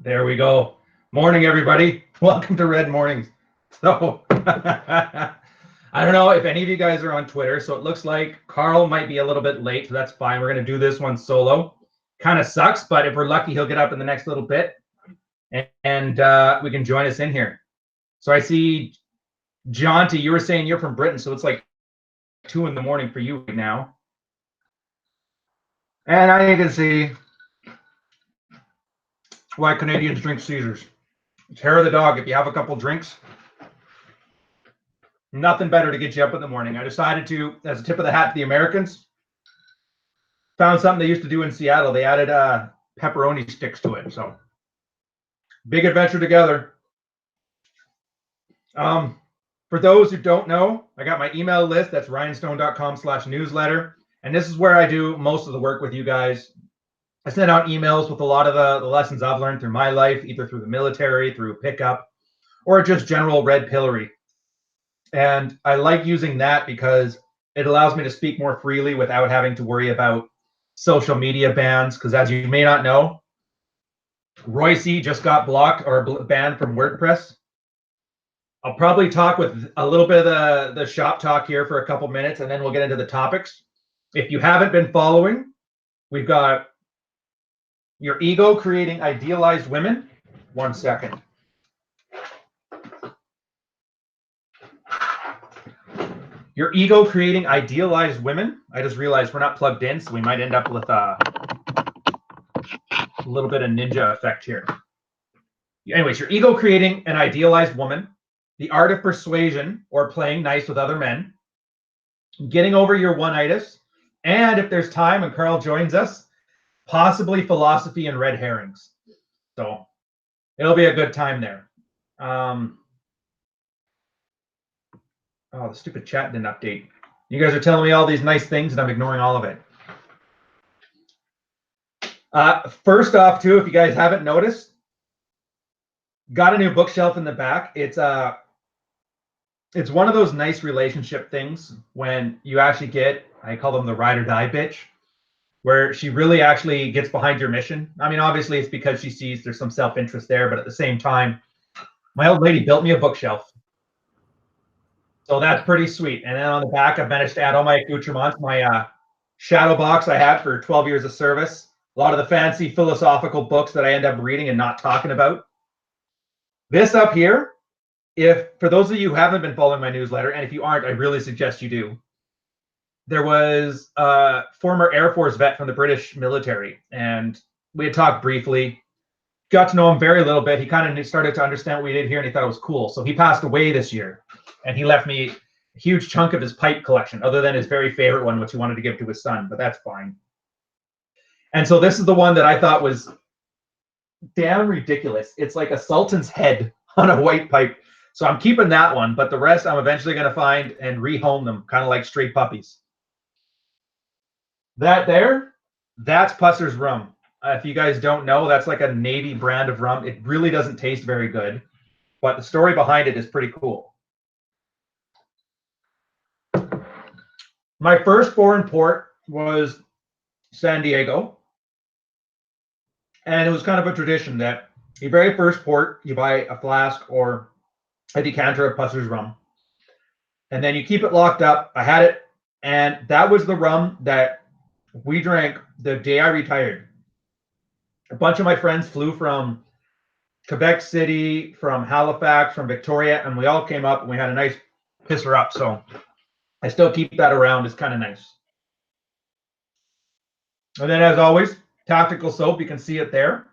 There we go. Morning, everybody. Welcome to Red Mornings. So, I don't know if any of you guys are on Twitter, so it looks like Carl might be a little bit late, so that's fine. We're going to do this one solo. Kind of sucks, but if we're lucky, he'll get up in the next little bit, and we can join us in here. So I see, Jonty, you were saying you're from Britain, so it's like 2 in the morning for you right now. And I can see why Canadians drink Caesars. It's hair of the dog. If you have a couple drinks, nothing better to get you up in the morning. I decided to, as a tip of the hat to the Americans, found something they used to do in Seattle. They added pepperoni sticks to it. So big adventure together. For those who don't know, I got my email list. That's ryanstone.com/newsletter. And this is where I do most of the work with you guys. I send out emails with a lot of the lessons I've learned through my life, either through the military, through pickup, or just general red pillery. And I like using that because it allows me to speak more freely without having to worry about social media bans. Because as you may not know, Royce just got blocked or banned from WordPress. I'll probably talk with a little bit of the shop talk here for a couple minutes, and then we'll get into the topics. If you haven't been following, we've got your ego creating idealized women. 1 second. Your ego creating idealized women. I just realized we're not plugged in, so we might end up with a little bit of ninja effect here. Anyways, your ego creating an idealized woman, the art of persuasion or playing nice with other men, getting over your one itis, and if there's time and Carl joins us, possibly philosophy and red herrings. So it'll be a good time there. Oh, the stupid chat didn't update. You guys are telling me all these nice things and I'm ignoring all of it. First off, too, if you guys haven't noticed, got a new bookshelf in the back. It's one of those nice relationship things when you actually get, I call them the ride or die bitch, where she really actually gets behind your mission. I mean, obviously it's because she sees there's some self-interest there, but at the same time, my old lady built me a bookshelf. So that's pretty sweet. And then on the back, I've managed to add all my accoutrements, my shadow box I had for 12 years of service, a lot of the fancy philosophical books that I end up reading and not talking about. This up here, if for those of you who haven't been following my newsletter, and if you aren't, I really suggest you do. There was a former Air Force vet from the British military, and we had talked briefly, got to know him very little bit. He kind of started to understand what we did here, and he thought it was cool. So he passed away this year, and he left me a huge chunk of his pipe collection, other than his very favorite one, which he wanted to give to his son, but that's fine. And so this is the one that I thought was damn ridiculous. It's like a sultan's head on a white pipe. So I'm keeping that one, but the rest I'm eventually going to find and rehome them, kind of like stray puppies. That there, that's Pusser's rum. If you guys don't know, that's like a Navy brand of rum. It really doesn't taste very good, but the story behind it is pretty cool. My first foreign port was San Diego. And it was kind of a tradition that your very first port, you buy a flask or a decanter of Pusser's rum. And then you keep it locked up. I had it, and that was the rum that we drank the day I retired. A bunch of my friends flew from Quebec City, from Halifax, from Victoria, and we all came up and we had a nice pisser up. So I still keep that around. It's kind of nice. And then, as always, tactical soap. You can see it there.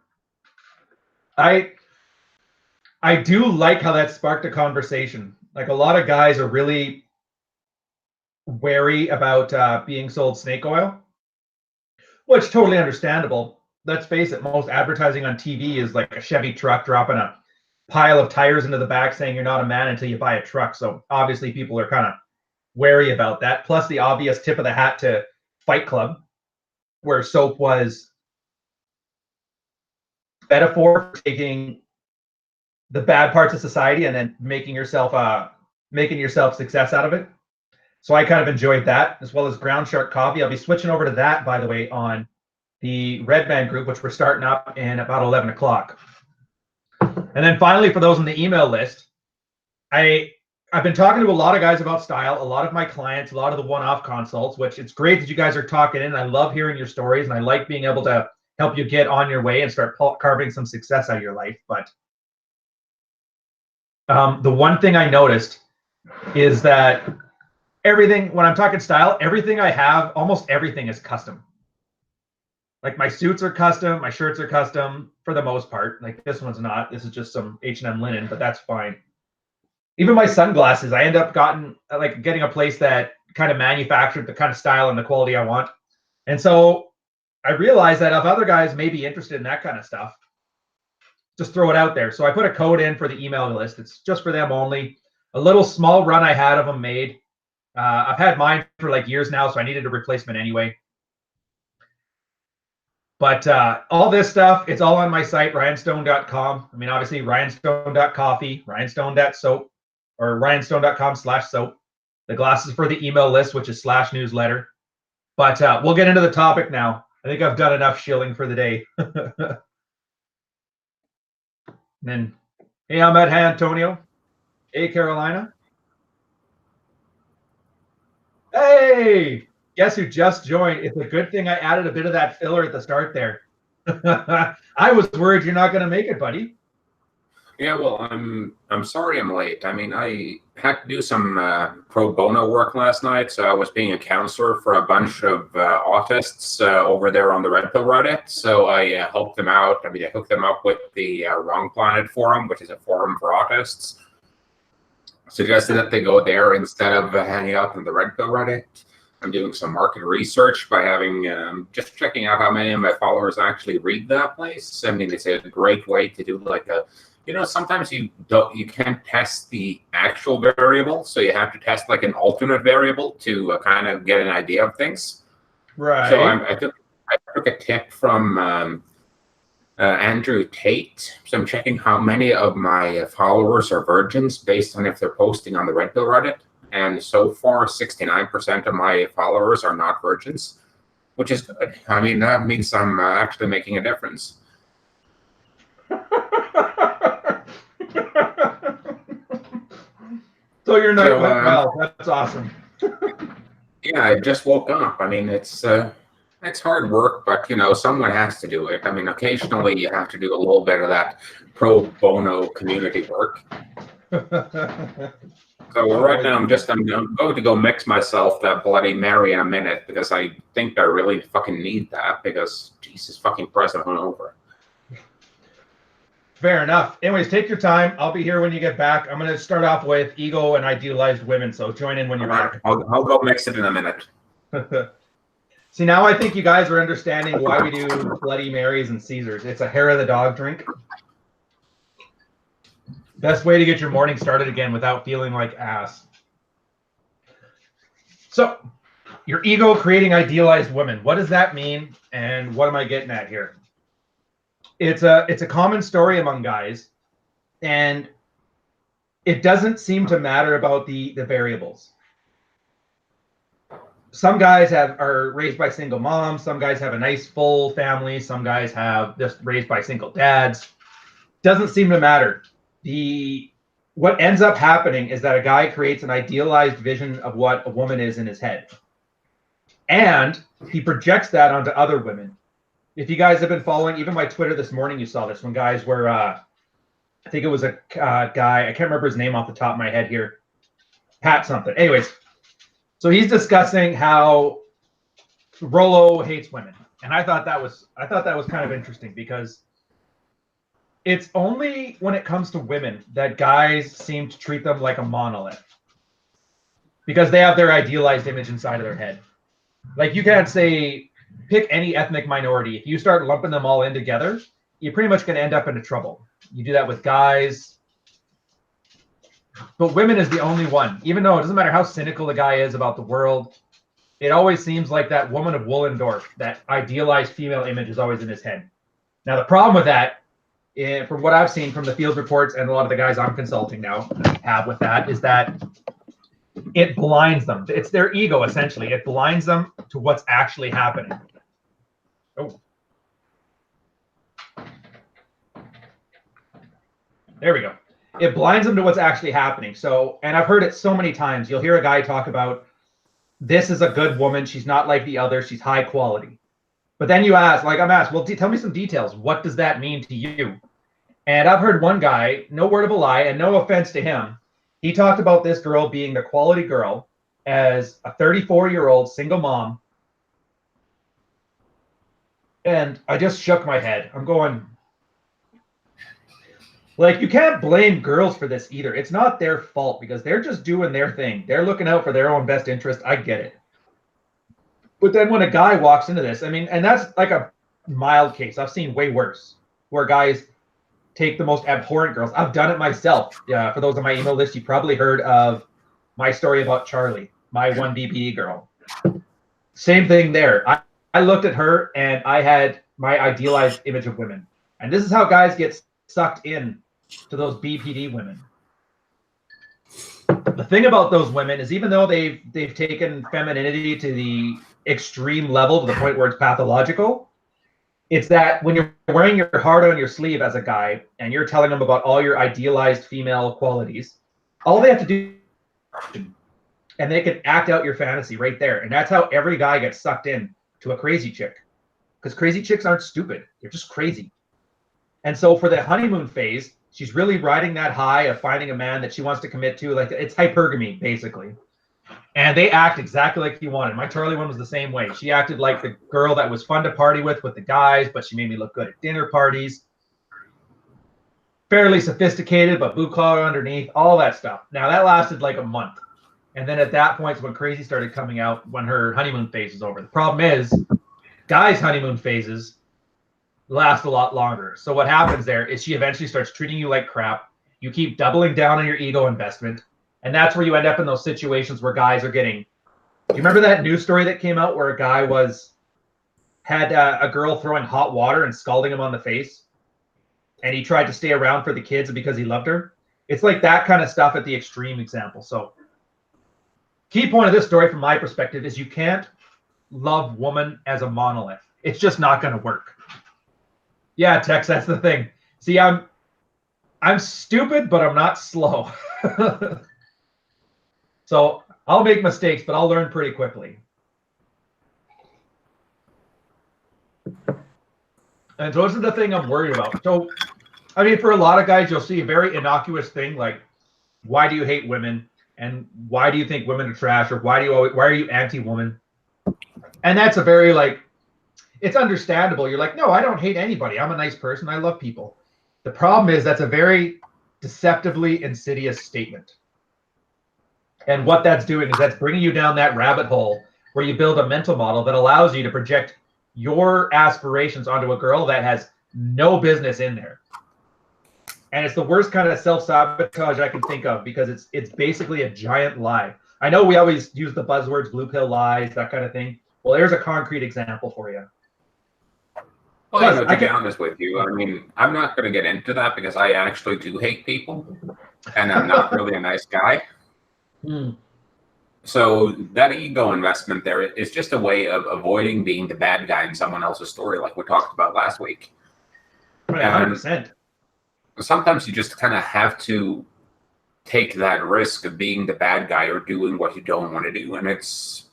I do like how that sparked a conversation. Like, a lot of guys are really wary about being sold snake oil, which is totally understandable. Let's face it, most advertising on TV is like a Chevy truck dropping a pile of tires into the back saying you're not a man until you buy a truck. So obviously people are kind of wary about that. Plus the obvious tip of the hat to Fight Club, where soap was metaphor for taking the bad parts of society and then making yourself success out of it. So I kind of enjoyed that, as well as Groundshark coffee. I'll be switching over to that, by the way, on the Red Man group, which we're starting up in about 11 o'clock. And then finally, for those on the email list, I've been talking to a lot of guys about style, a lot of my clients, a lot of the one-off consults, which it's great that you guys are talking in. I love hearing your stories, and I like being able to help you get on your way and start carving some success out of your life. But the one thing I noticed is that everything, when I'm talking style, everything I have, almost everything is custom. Like my suits are custom, my shirts are custom for the most part. Like this one's not. This is just some H&M linen, but that's fine. Even my sunglasses, I end up getting a place that kind of manufactured the kind of style and the quality I want. And so I realized that if other guys may be interested in that kind of stuff, just throw it out there. So I put a code in for the email list. It's just for them only. A little small run I had of them made. I've had mine for like years now, so I needed a replacement anyway. But all this stuff, it's all on my site, ryanstone.com. I mean, obviously, ryanstone.coffee, ryanstone.soap, or ryanstone.com/soap. The glasses for the email list, which is /newsletter. But we'll get into the topic now. I think I've done enough shilling for the day. And then, hey, Ahmed. Hey, Antonio. Hey, Carolina. Hey, guess who just joined? It's a good thing I added a bit of that filler at the start there. I was worried you're not going to make it, buddy. Yeah, well, I'm sorry I'm late. I mean, I had to do some pro bono work last night, so I was being a counselor for a bunch of autists over there on the Red Pill Reddit. So I helped them out. I mean, I hooked them up with the Wrong Planet Forum, which is a forum for autists. Suggested that they go there instead of hanging out on the Red Pill Reddit. I'm doing some market research by having just checking out how many of my followers actually read that place. I mean, it's a great way to do like a, you know, sometimes you can't test the actual variable, so you have to test like an alternate variable to kind of get an idea of things. Right. So I took a tip from Andrew Tate. So I'm checking how many of my followers are virgins based on if they're posting on the Red Pill Reddit. And so far, 69% of my followers are not virgins, which is good. I mean, that means I'm actually making a difference. So your night went well. That's awesome. Yeah, I just woke up. I mean, it's hard work, but you know, someone has to do it. I mean, occasionally you have to do a little bit of that pro bono community work. So right now I'm going to go mix myself that Bloody Mary in a minute because I think I really fucking need that because Jesus fucking Christ, I'm hungover. Fair enough. Anyways, take your time. I'll be here when you get back. I'm going to start off with ego and idealized women. So join in when you're back. I'll go mix it in a minute. See, now I think you guys are understanding why we do Bloody Marys and Caesars. It's a hair of the dog drink. Best way to get your morning started again without feeling like ass. So, your ego creating idealized women. What does that mean? And what am I getting at here? It's a common story among guys, and it doesn't seem to matter about the variables. Some guys are raised by single moms. Some guys have a nice full family. Some guys have just raised by single dads. Doesn't seem to matter. What ends up happening is that a guy creates an idealized vision of what a woman is in his head, and he projects that onto other women. If you guys have been following even my Twitter this morning, you saw this when guys were I think it was a guy, I can't remember his name off the top of my head here, Pat something. Anyways, so he's discussing how Rollo hates women, and I thought that was kind of interesting because it's only when it comes to women that guys seem to treat them like a monolith because they have their idealized image inside of their head. Like you can't say pick any ethnic minority. If you start lumping them all in together, you're pretty much going to end up into trouble. You do that with guys, but women is the only one. Even though it doesn't matter how cynical the guy is about the world, it always seems like that woman of Wollendorf, that idealized female image is always in his head. Now, the problem with that, from what I've seen from the field reports and a lot of the guys I'm consulting now have with that, is that it blinds them. It's their ego, essentially. It blinds them to what's actually happening. Oh. There we go. It blinds them to what's actually happening. So, and I've heard it so many times. You'll hear a guy talk about, this is a good woman. She's not like the others. She's high quality. But then you ask, like I'm asked, well, tell me some details. What does that mean to you? And I've heard one guy, no word of a lie, and no offense to him, he talked about this girl being the quality girl as a 34-year-old single mom. And I just shook my head. I'm going, like, you can't blame girls for this either. It's not their fault because they're just doing their thing. They're looking out for their own best interest. I get it. But then when a guy walks into this, I mean, and that's like a mild case. I've seen way worse where guys take the most abhorrent girls. I've done it myself. For those on my email list, you probably heard of my story about Charlie, my one BPE girl. Same thing there. I looked at her and I had my idealized image of women. And this is how guys get sucked in to those BPD women. The thing about those women is even though they've taken femininity to the extreme level to the point where it's pathological, it's that when you're wearing your heart on your sleeve as a guy and you're telling them about all your idealized female qualities, all they have to do, and they can act out your fantasy right there. And that's how every guy gets sucked in to a crazy chick. Because crazy chicks aren't stupid. They're just crazy. And so for the honeymoon phase, she's really riding that high of finding a man that she wants to commit to. Like, it's hypergamy, basically. And they act exactly like you wanted. My Charlie one was the same way. She acted like the girl that was fun to party with the guys, but she made me look good at dinner parties. Fairly sophisticated, but blue collar underneath, all that stuff. Now, that lasted like a month. And then at that point is when crazy started coming out when her honeymoon phase was over. The problem is, guys' honeymoon phases last a lot longer. So what happens there is she eventually starts treating you like crap. You keep doubling down on your ego investment. And that's where you end up in those situations where guys are getting. Do you remember that news story that came out where a guy had a girl throwing hot water and scalding him on the face, and he tried to stay around for the kids because he loved her? It's like that kind of stuff at the extreme example. So, key point of this story, from my perspective, is you can't love woman as a monolith. It's just not going to work. Yeah, Tex, that's the thing. See, I'm stupid, but I'm not slow. So I'll make mistakes, but I'll learn pretty quickly. And so this is the thing I'm worried about. So, I mean, for a lot of guys, you'll see a very innocuous thing like, why do you hate women? And why do you think women are trash? Or why are you anti-woman? And that's a very, like, it's understandable. You're like, no, I don't hate anybody. I'm a nice person. I love people. The problem is that's a very deceptively insidious statement. And what that's doing is that's bringing you down that rabbit hole where you build a mental model that allows you to project your aspirations onto a girl that has no business in there. And it's the worst kind of self-sabotage I can think of because it's basically a giant lie. I know we always use the buzzwords, blue pill lies, that kind of thing. Well, there's a concrete example for you. Well, to be honest with you, I mean, I'm not going to get into that because I actually do hate people, and I'm not really a nice guy. So that ego investment there is just a way of avoiding being the bad guy in someone else's story, like we talked about last week. Right, 100%. Sometimes you just kind of have to take that risk of being the bad guy or doing what you don't want to do. And it's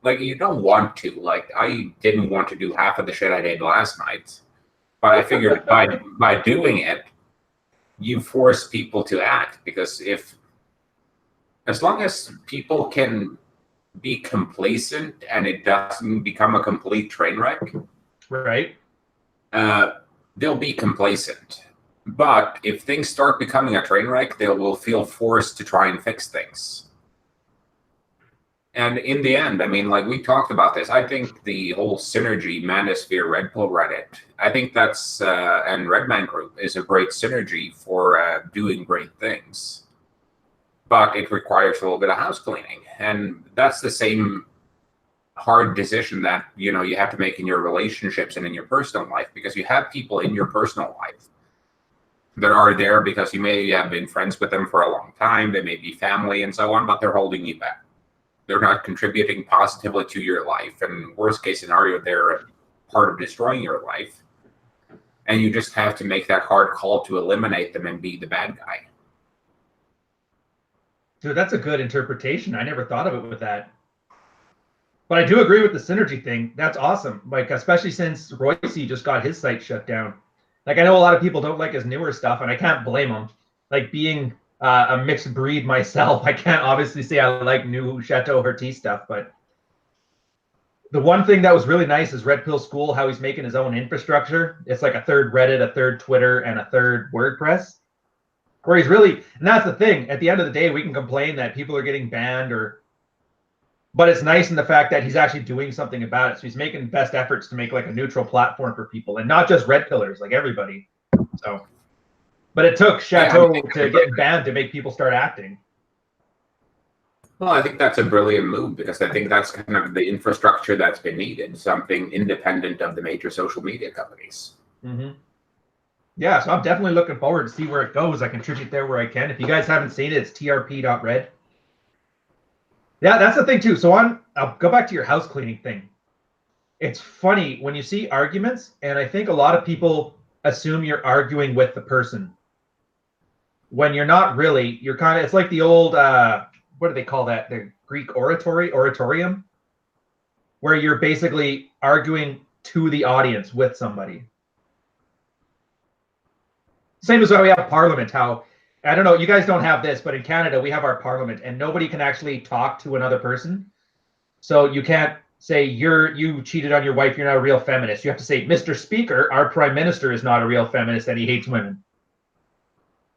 like, you don't want to. Like, I didn't want to do half of the shit I did last night. But I figured by doing it, you force people to act. Because as long as people can be complacent and it doesn't become a complete train wreck, right? They'll be complacent. But if things start becoming a train wreck, they will feel forced to try and fix things. And in the end, I mean, like we talked about this, I think the whole synergy, Manosphere, Red Pill Reddit, I think that's, and Redman Group is a great synergy for doing great things. But it requires a little bit of house cleaning. And that's the same hard decision that, you know, you have to make in your relationships and in your personal life, because you have people in your personal life that are there because you may have been friends with them for a long time. They may be family and so on, but they're holding you back. They're not contributing positively to your life. And worst case scenario, they're part of destroying your life. and you just have to make that hard call to eliminate them and be the bad guy. Dude, that's a good interpretation. I never thought of it with that. But I do agree with the synergy thing. That's awesome. Like, especially since Royce just got his site shut down. Like, I know a lot of people don't like his newer stuff, and I can't blame them. Like, being a mixed breed myself, I can't obviously say I like new Chateau Hertie stuff, but the one thing that was really nice is Red Pill School, how he's making his own infrastructure. It's like a third Reddit, a third Twitter, and a third WordPress. Where he's really, and that's the thing, at the end of the day, we can complain that people are getting banned but it's nice in the fact that he's actually doing something about it. So he's making best efforts to make like a neutral platform for people and not just red pillars, like everybody. So, but it took Chateau to get banned to make people start acting. Well, I think that's a brilliant move because I think that's kind of the infrastructure that's been needed, something independent of the major social media companies. Mm-hmm. Yeah, so I'm definitely looking forward to see where it goes. I contribute there where I can. If you guys haven't seen it, it's trp.red. Yeah, that's the thing too. So I'll go back to your house cleaning thing. It's funny when you see arguments, and I think a lot of people assume you're arguing with the person. When you're not really, you're kind of, it's like the old, what do they call that? The Greek oratorium, where you're basically arguing to the audience with somebody. Same as when we have Parliament, how, I don't know, you guys don't have this, but in Canada, we have our Parliament, and nobody can actually talk to another person. So you can't say, you cheated on your wife, you're not a real feminist. You have to say, Mr. Speaker, our Prime Minister is not a real feminist and he hates women.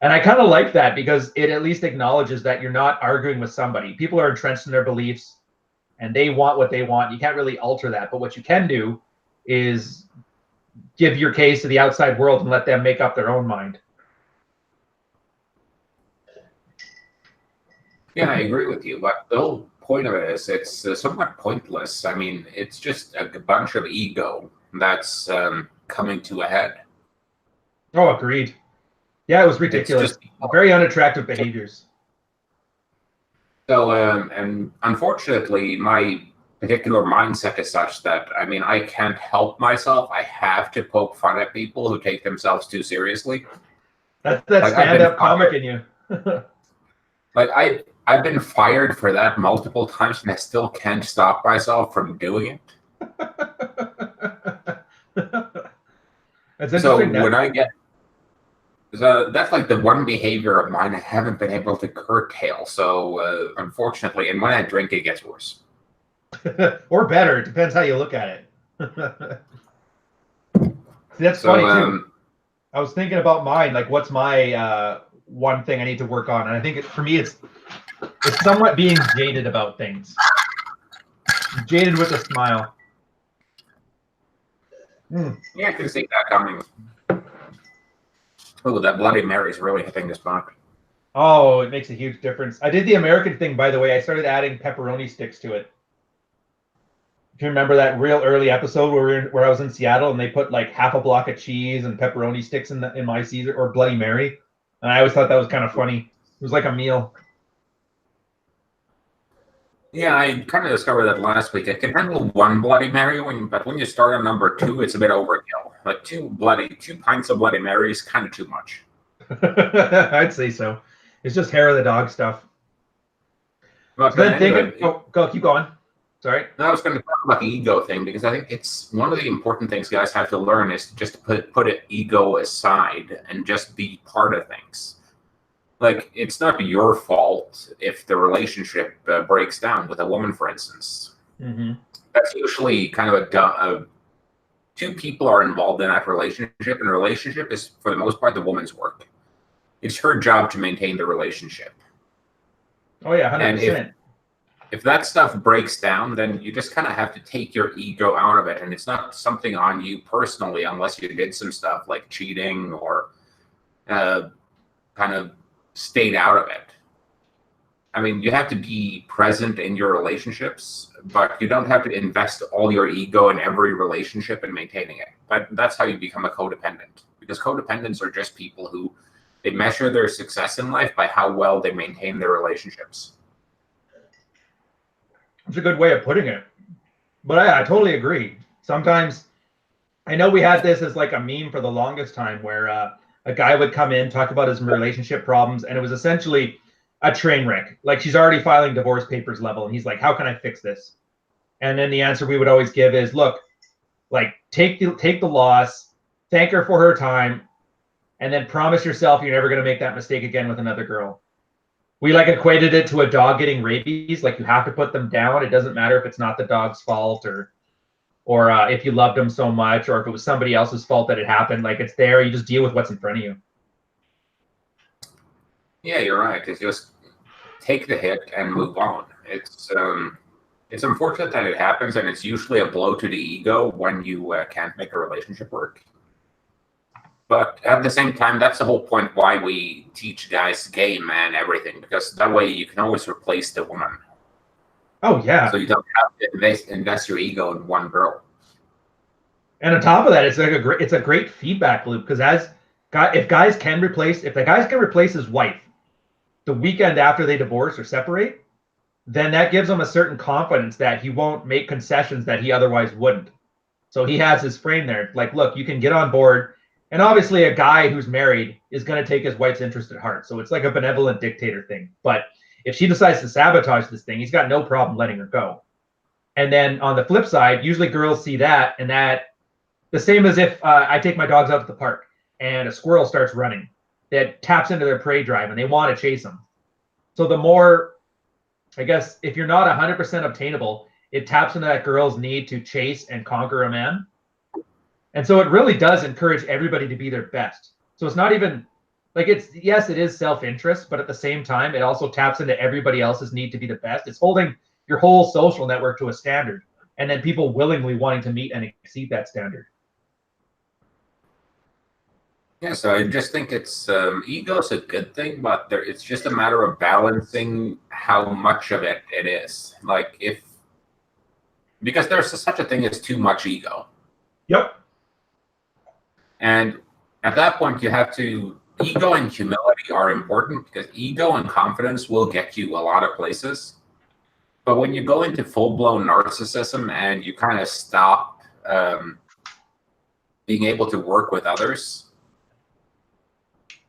And I kind of like that because it at least acknowledges that you're not arguing with somebody. People are entrenched in their beliefs and they want what they want. You can't really alter that. But what you can do is give your case to the outside world and let them make up their own mind. Yeah, I agree with you. But the whole point of it is it's somewhat pointless. I mean, it's just a bunch of ego that's coming to a head. Oh, agreed. Yeah, it was ridiculous. Very unattractive behaviors. So, and unfortunately, my particular mindset is such that, I mean, I can't help myself. I have to poke fun at people who take themselves too seriously. That's that like stand-up comic in you. Like, I've been fired for that multiple times, and I still can't stop myself from doing it. That's so when I get... So that's like the one behavior of mine I haven't been able to curtail. So unfortunately, and when I drink, it gets worse. Or better. It depends how you look at it. See, that's funny too. I was thinking about mine. Like, what's my one thing I need to work on? And I think for me, it's somewhat being jaded about things. Jaded with a smile. Yeah, I can see that coming. Oh, that Bloody Mary is really hitting the spot. Oh, it makes a huge difference. I did the American thing, by the way. I started adding pepperoni sticks to it. If you remember that real early episode where I was in Seattle and they put like half a block of cheese and pepperoni sticks in my Caesar or Bloody Mary, and I always thought that was kind of funny. It was like a meal. Yeah, I kind of discovered that last week. I can handle one Bloody Mary, but when you start on number 2, it's a bit overkill. Like 2 pints of Bloody Mary is kind of too much. I'd say so. It's just hair of the dog stuff. But so anyway, go, keep going. Sorry. I was going to talk about the ego thing because I think it's one of the important things guys have to learn is just to put an ego aside and just be part of things. Like, it's not your fault if the relationship breaks down with a woman, for instance. Mm-hmm. That's usually kind of two people are involved in that relationship, and the relationship is, for the most part, the woman's work. It's her job to maintain the relationship. Oh, yeah, 100%. And if that stuff breaks down, then you just kind of have to take your ego out of it, and it's not something on you personally unless you did some stuff like cheating or kind of stayed out of it. I mean, you have to be present in your relationships, but you don't have to invest all your ego in every relationship and maintaining it. But that's how you become a codependent, because codependents are just people who they measure their success in life by how well they maintain their relationships. That's a good way of putting it. But I totally agree. Sometimes I know we had this as like a meme for the longest time where a guy would come in, talk about his relationship problems, and it was essentially a train wreck. Like she's already filing divorce papers level, and he's like, how can I fix this? And then the answer we would always give is, look, like take the loss, thank her for her time, and then promise yourself you're never going to make that mistake again with another girl. We like equated it to a dog getting rabies. Like you have to put them down. It doesn't matter if it's not the dog's fault or if you loved them so much, or if it was somebody else's fault that it happened. Like it's there. You just deal with what's in front of you. Yeah, you're right. It's just take the hit and move on. It's unfortunate that it happens, and it's usually a blow to the ego when you can't make a relationship work. But at the same time, that's the whole point why we teach guys game and everything, because that way you can always replace the woman. Oh yeah. So you don't have to invest your ego in one girl. And on top of that, it's a great feedback loop because if the guys can replace his wife the weekend after they divorce or separate, then that gives him a certain confidence that he won't make concessions that he otherwise wouldn't. So he has his frame there. Like, look, you can get on board. And obviously a guy who's married is going to take his wife's interest at heart. So it's like a benevolent dictator thing. But if she decides to sabotage this thing, he's got no problem letting her go. And then on the flip side, usually girls see that, and that the same as if I take my dogs out to the park and a squirrel starts running that taps into their prey drive and they want to chase them. So the more, I guess, if you're not 100% obtainable, it taps into that girl's need to chase and conquer a man. And so it really does encourage everybody to be their best. So it's not even like yes, it is self-interest, but at the same time, it also taps into everybody else's need to be the best. It's holding your whole social network to a standard, and then people willingly wanting to meet and exceed that standard. Yeah, so I just think it's ego is a good thing, but it's just a matter of balancing how much of it is. Like because there's such a thing as too much ego. Yep. And at that point, you have to, ego and humility are important because ego and confidence will get you a lot of places. But when you go into full-blown narcissism and you kind of stop being able to work with others,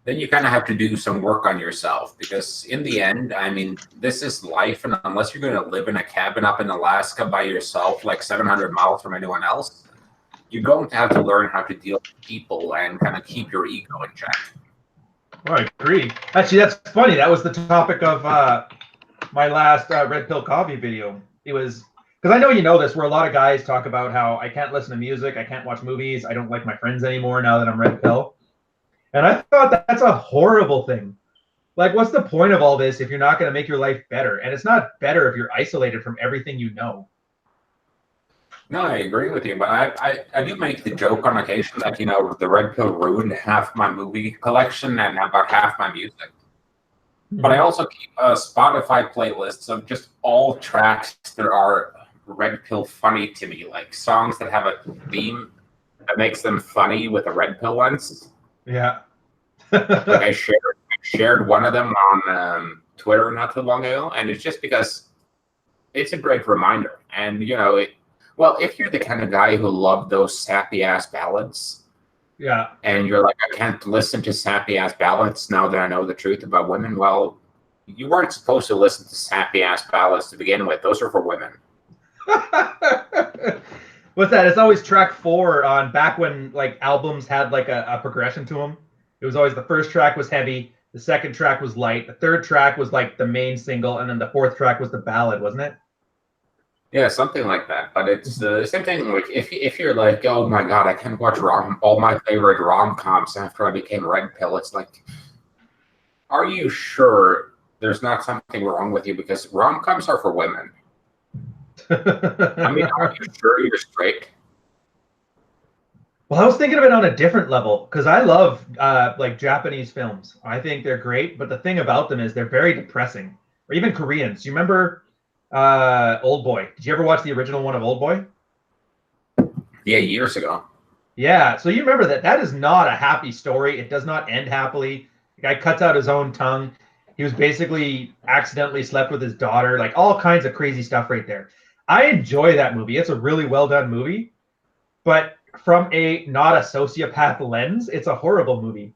then you kind of have to do some work on yourself, because in the end, I mean, this is life. And unless you're going to live in a cabin up in Alaska by yourself, like 700 miles from anyone else, you're going to have to learn how to deal with people and kind of keep your ego in check. Oh, I agree. Actually, that's funny. That was the topic of my last Red Pill Coffee video. It was because I know you know this, where a lot of guys talk about how I can't listen to music, I can't watch movies, I don't like my friends anymore now that I'm Red Pill. And I thought that's a horrible thing. Like, what's the point of all this if you're not going to make your life better? And it's not better if you're isolated from everything you know. No, I agree with you, but I do make the joke on occasion that, you know, the Red Pill ruined half my movie collection and about half my music. But I also keep Spotify playlists of just all tracks that are Red Pill funny to me, like songs that have a theme that makes them funny with a Red Pill lens. Yeah. Like I shared one of them on Twitter not too long ago, and it's just because it's a great reminder. And, you know, well, if you're the kind of guy who loved those sappy ass ballads, yeah, and you're like, I can't listen to sappy ass ballads now that I know the truth about women, well, you weren't supposed to listen to sappy ass ballads to begin with. Those are for women. What's that? It's always track 4 on back when like albums had like a progression to them. It was always the first track was heavy, the second track was light, the third track was like the main single, and then the fourth track was the ballad, wasn't it? Yeah, something like that. But it's the same thing. Like if you're like, oh my god, I can't watch all my favorite rom-coms after I became Red Pill. It's like, are you sure there's not something wrong with you? Because rom-coms are for women. I mean, are you sure you're straight? Well, I was thinking of it on a different level because I love like Japanese films. I think they're great, but the thing about them is they're very depressing. Or even Koreans. You remember Old Boy? Did you ever watch the original one of Old Boy? Yeah, years ago. Yeah, so you remember that is not a happy story. It does not end happily. The guy cuts out his own tongue. He was basically accidentally slept with his daughter, like all kinds of crazy stuff right there. I enjoy that movie. It's a really well done movie. But from a not a sociopath lens, it's a horrible movie.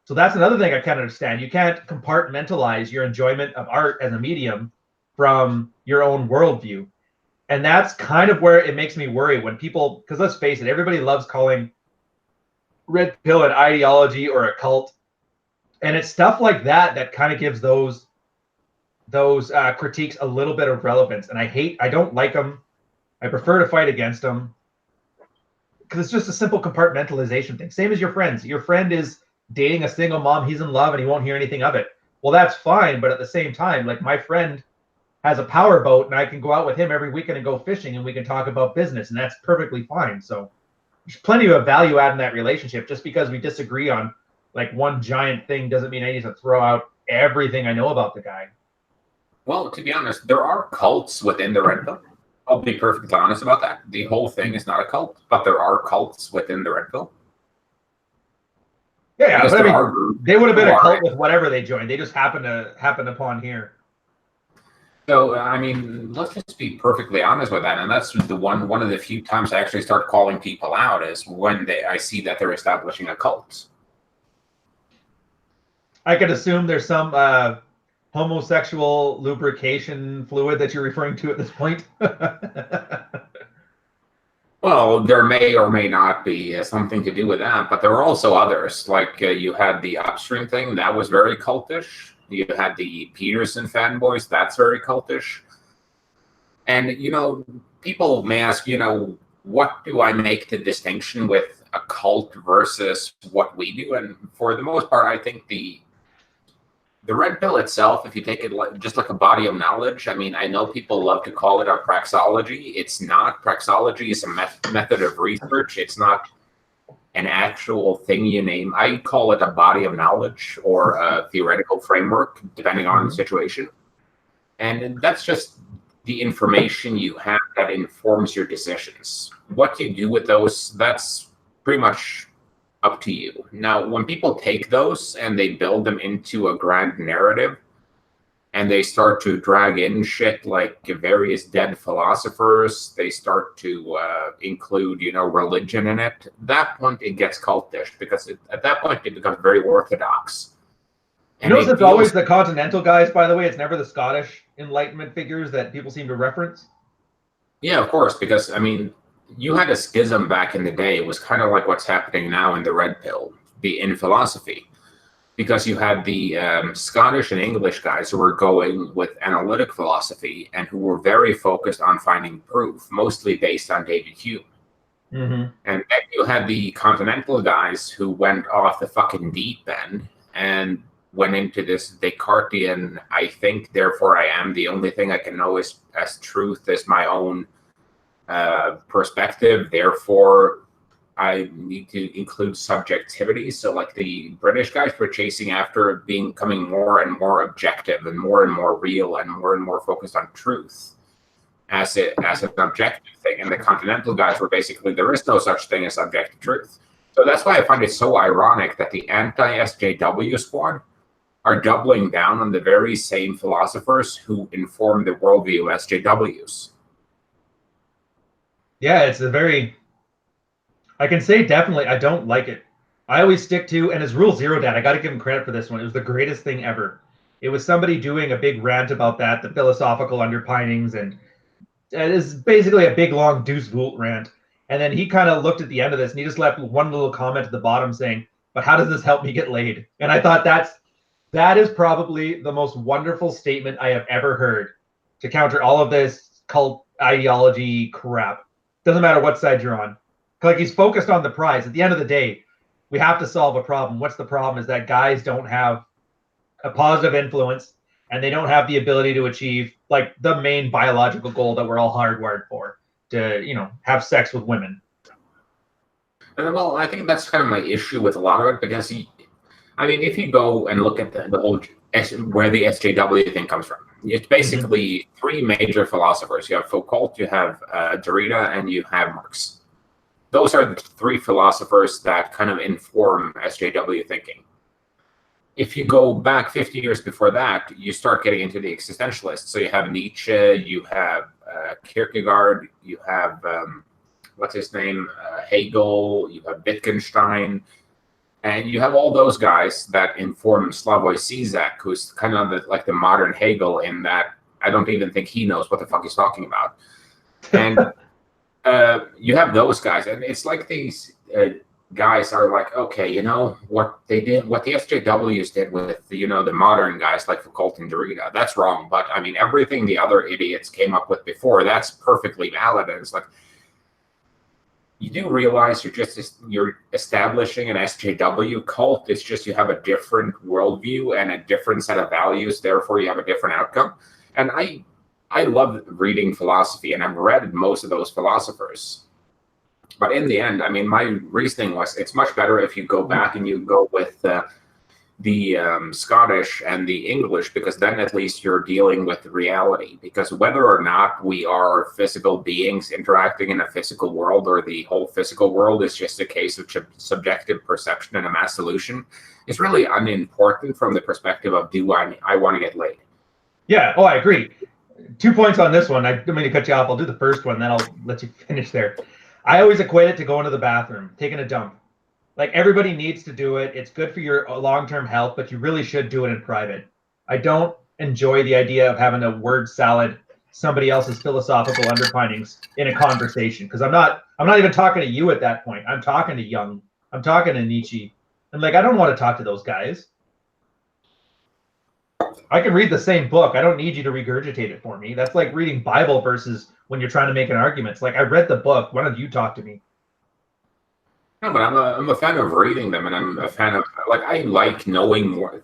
So that's another thing I can't understand. You can't compartmentalize your enjoyment of art as a medium from your own worldview. And that's kind of where it makes me worry when people, because let's face it, everybody loves calling red pill an ideology or a cult. And it's stuff like that that kind of gives those critiques a little bit of relevance. And I don't like them. I prefer to fight against them because it's just a simple compartmentalization thing. Same as your friends. Your friend is dating a single mom. He's in love and he won't hear anything of it. Well, that's fine. But at the same time, like my friend has a power boat and I can go out with him every weekend and go fishing and we can talk about business and that's perfectly fine. So there's plenty of value add in that relationship. Just because we disagree on like one giant thing doesn't mean I need to throw out everything I know about the guy. Well, to be honest, there are cults within the red pill. I'll be perfectly honest about that. The whole thing is not a cult, but there are cults within the red pill. Yeah, but I mean, they would have been a cult with whatever they joined. They just happened upon here. So, I mean, let's just be perfectly honest with that. And that's the one of the few times I actually start calling people out is when I see that they're establishing a cult. I could assume there's some homosexual lubrication fluid that you're referring to at this point. Well, there may or may not be something to do with that, but there are also others. Like you had the upstream thing, that was very cultish. You had the Peterson fanboys, that's very cultish. And, people may ask, what do I make the distinction with a cult versus what we do? And for the most part, I think the red pill itself, if you take it just like a body of knowledge, I mean, I know people love to call it a praxology. It's not. Praxology is a method of research. It's not an actual thing you name. I call it a body of knowledge or a theoretical framework, depending on the situation. And that's just the information you have that informs your decisions. What you do with those, that's pretty much up to you. Now, when people take those and they build them into a grand narrative and they start to drag in shit like various dead philosophers, they start to include, religion in it, at that point it gets cultish because at that point it becomes very orthodox. And it's always the continental guys, by the way. It's never the Scottish Enlightenment figures that people seem to reference. Yeah, of course, because, I mean, you had a schism back in the day. It was kind of like what's happening now in the red pill, in philosophy, because you had the Scottish and English guys who were going with analytic philosophy and who were very focused on finding proof, mostly based on David Hume. Mm-hmm. And then you had the continental guys who went off the fucking deep end and went into this Descartesian, I think, therefore I am. The only thing I can know is as truth is my own perspective, therefore I need to include subjectivity. So like the British guys were chasing after becoming more and more objective and more real and more focused on truth as an objective thing. And the continental guys were basically, there is no such thing as objective truth. So that's why I find it so ironic that the anti-SJW squad are doubling down on the very same philosophers who inform the worldview of SJWs. Yeah, it's I can say definitely I don't like it. I always stick to, and it's Rule Zero Dad. I got to give him credit for this one. It was the greatest thing ever. It was somebody doing a big rant about that, the philosophical underpinnings, and it is basically a big, long Deuce Vult rant. And then he kind of looked at the end of this, and he just left one little comment at the bottom saying, but how does this help me get laid? And I thought that is probably the most wonderful statement I have ever heard to counter all of this cult ideology crap. Doesn't matter what side you're on. Like, he's focused on the prize. At the end of the day, we have to solve a problem. What's the problem is that guys don't have a positive influence and they don't have the ability to achieve like the main biological goal that we're all hardwired for, to, have sex with women. And well, I think that's kind of my issue with a lot of it because if you go and look at the whole where the SJW thing comes from, it's basically three major philosophers. You have Foucault, you have Derrida, and you have Marx. Those are the three philosophers that kind of inform SJW thinking. If you go back 50 years before that, you start getting into the existentialists. So you have Nietzsche, you have Kierkegaard, you have what's his name, Hegel, you have Wittgenstein, and you have all those guys that inform Slavoj Zizek, who's kind of like the modern Hegel in that I don't even think he knows what the fuck he's talking about. And you have those guys, and it's like these guys are like, okay, you know, what they did, what the SJWs did with, the modern guys like Foucault and Derrida, that's wrong. But I mean, everything the other idiots came up with before, that's perfectly valid. And it's like, you do realize you're establishing an SJW cult. It's just you have a different worldview and a different set of values. Therefore, you have a different outcome. And I love reading philosophy, and I've read most of those philosophers. But in the end, I mean, my reasoning was it's much better if you go back and you go with the Scottish and the English, because then at least you're dealing with reality. Because whether or not we are physical beings interacting in a physical world, or the whole physical world is just a case of subjective perception and a mass solution, is really unimportant from the perspective of, do I want to get laid? Yeah, I agree. 2 points on this one. I don't mean to cut you off. I'll do the first one, then I'll let you finish there. I always equate it to going to the bathroom, taking a dump. Like, everybody needs to do it. It's good for your long-term health, but you really should do it in private. I don't enjoy the idea of having a word salad somebody else's philosophical underpinnings in a conversation, because I'm not even talking to you at that point. I'm talking to Jung. I'm talking to Nietzsche. And like, I don't want to talk to those guys. I can read the same book. I don't need you to regurgitate it for me. That's like reading Bible verses when you're trying to make an argument. It's like, I read the book. Why don't you talk to me? No, but I'm a fan of reading them, and I'm a fan of, like, I like knowing more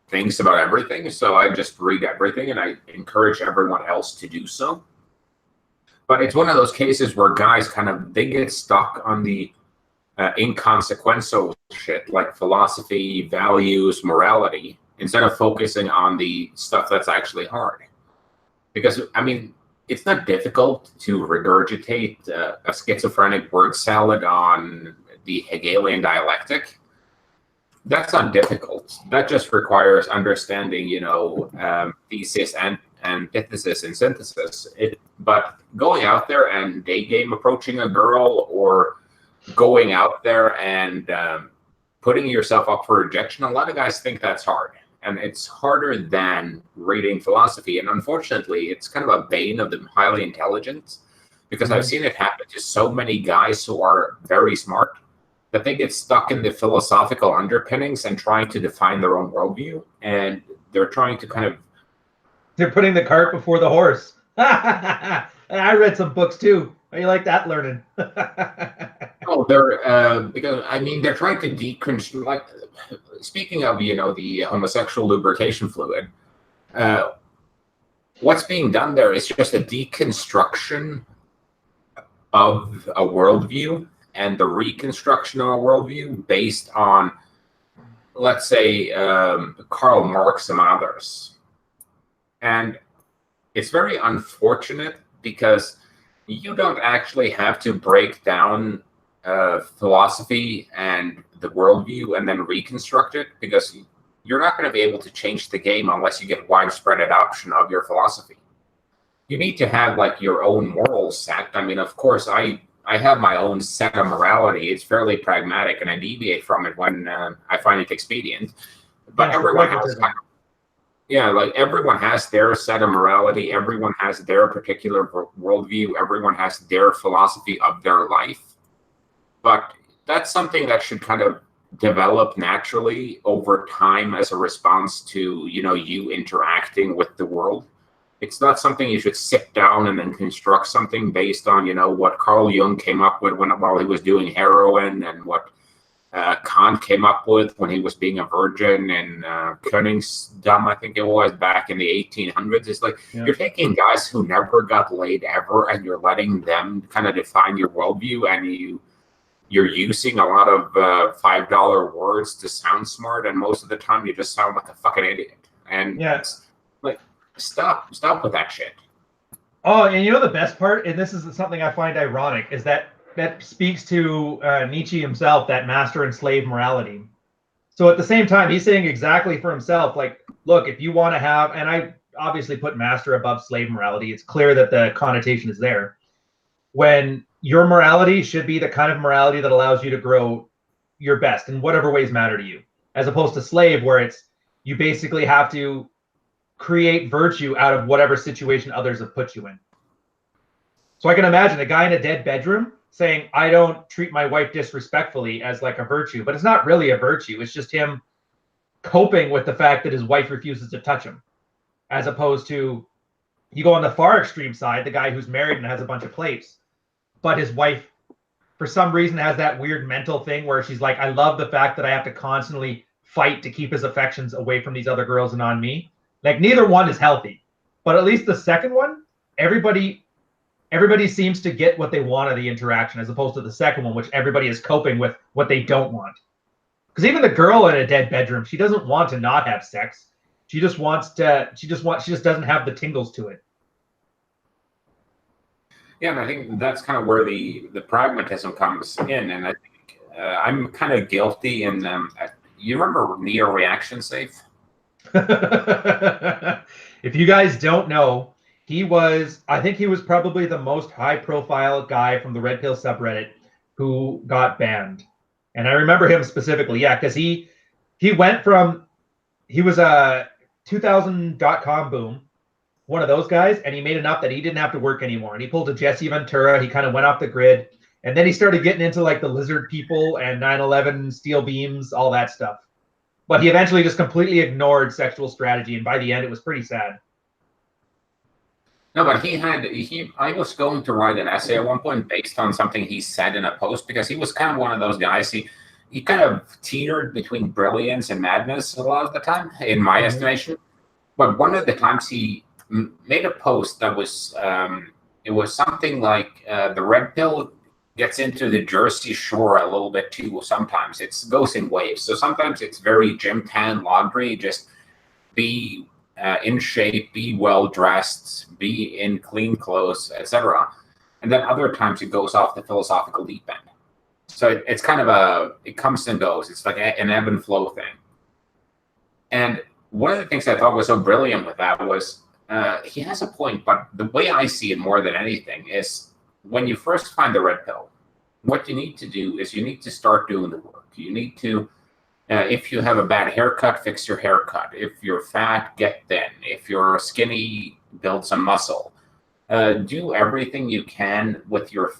things about everything, so I just read everything, and I encourage everyone else to do so. But it's one of those cases where guys they get stuck on the inconsequential shit, like philosophy, values, morality, instead of focusing on the stuff that's actually hard. Because, I mean, it's not difficult to regurgitate a schizophrenic word salad on the Hegelian dialectic. That's not difficult. That just requires understanding, thesis and antithesis and synthesis. But going out there and day game approaching a girl, or going out there and putting yourself up for rejection, a lot of guys think that's hard. And it's harder than reading philosophy. And unfortunately, it's kind of a bane of the highly intelligent, because I've seen it happen to so many guys who are very smart, that they get stuck in the philosophical underpinnings and trying to define their own worldview. And they're trying to they're putting the cart before the horse. I read some books too. How you like that learning? Oh, they're because I mean, they're trying to deconstruct. Like, speaking of the homosexual lubrication fluid, what's being done there is just a deconstruction of a worldview and the reconstruction of a worldview based on, let's say, Karl Marx and others. And it's very unfortunate, because you don't actually have to break down philosophy and the worldview and then reconstruct it, because you're not going to be able to change the game unless you get widespread adoption of your philosophy. You need to have like your own moral set. I mean, of course, I have my own set of morality. It's fairly pragmatic, and I deviate from it when I find it expedient. But everyone has, like, everyone has their set of morality. Everyone has their particular worldview. Everyone has their philosophy of their life. But that's something that should kind of develop naturally over time as a response to, you interacting with the world. It's not something you should sit down and then construct something based on, what Carl Jung came up with while he was doing heroin, and what Kant came up with when he was being a virgin, and Koningsdam, I think it was, back in the 1800s. It's like, you're taking guys who never got laid ever, and you're letting them kind of define your worldview, and you're using a lot of $5 words to sound smart, and most of the time you just sound like a fucking idiot. And like, stop with that shit. Oh, and the best part, and this is something I find ironic, is that speaks to Nietzsche himself, that master and slave morality. So at the same time, he's saying exactly for himself, like, look, if you want to have, and I obviously put master above slave morality, it's clear that the connotation is there. When your morality should be the kind of morality that allows you to grow your best in whatever ways matter to you, as opposed to slave, where it's you basically have to create virtue out of whatever situation others have put you in. So I can imagine a guy in a dead bedroom saying, I don't treat my wife disrespectfully as like a virtue, but it's not really a virtue. It's just him coping with the fact that his wife refuses to touch him, as opposed to you go on the far extreme side, the guy who's married and has a bunch of plates, but his wife, for some reason, has that weird mental thing where she's like, I love the fact that I have to constantly fight to keep his affections away from these other girls and on me. Like, neither one is healthy, but at least the second one, everybody seems to get what they want of the interaction, as opposed to the second one, which everybody is coping with what they don't want. Because even the girl in a dead bedroom, she doesn't want to not have sex. She just doesn't have the tingles to it. Yeah, and I think that's kind of where the pragmatism comes in, and I think I'm kind of guilty in you remember Neo Reaction Safe? If you guys don't know, I think he was probably the most high-profile guy from the Red Pill subreddit who got banned. And I remember him specifically, yeah, because he was a 2000.com boom, one of those guys, and he made enough that he didn't have to work anymore. And he pulled a Jesse Ventura. He kind of went off the grid. And then he started getting into like the lizard people and 9/11 steel beams, all that stuff. But he eventually just completely ignored sexual strategy. And by the end, it was pretty sad. No, but I was going to write an essay at one point based on something he said in a post, because he was kind of one of those guys. He kind of teetered between brilliance and madness a lot of the time, in my estimation. But one of the times he made a post that was, it was something like the red pill gets into the Jersey Shore a little bit too sometimes. It goes in waves. So sometimes it's very gym tan laundry, just be in shape, be well dressed, be in clean clothes, etc. And then other times it goes off the philosophical deep end. So it's kind of it comes and goes. It's like an ebb and flow thing. And one of the things I thought was so brilliant with that was he has a point, but the way I see it more than anything is when you first find the red pill, what you need to do is you need to start doing the work. You need to, if you have a bad haircut, fix your haircut. If you're fat, get thin. If you're skinny, build some muscle. Do everything you can with your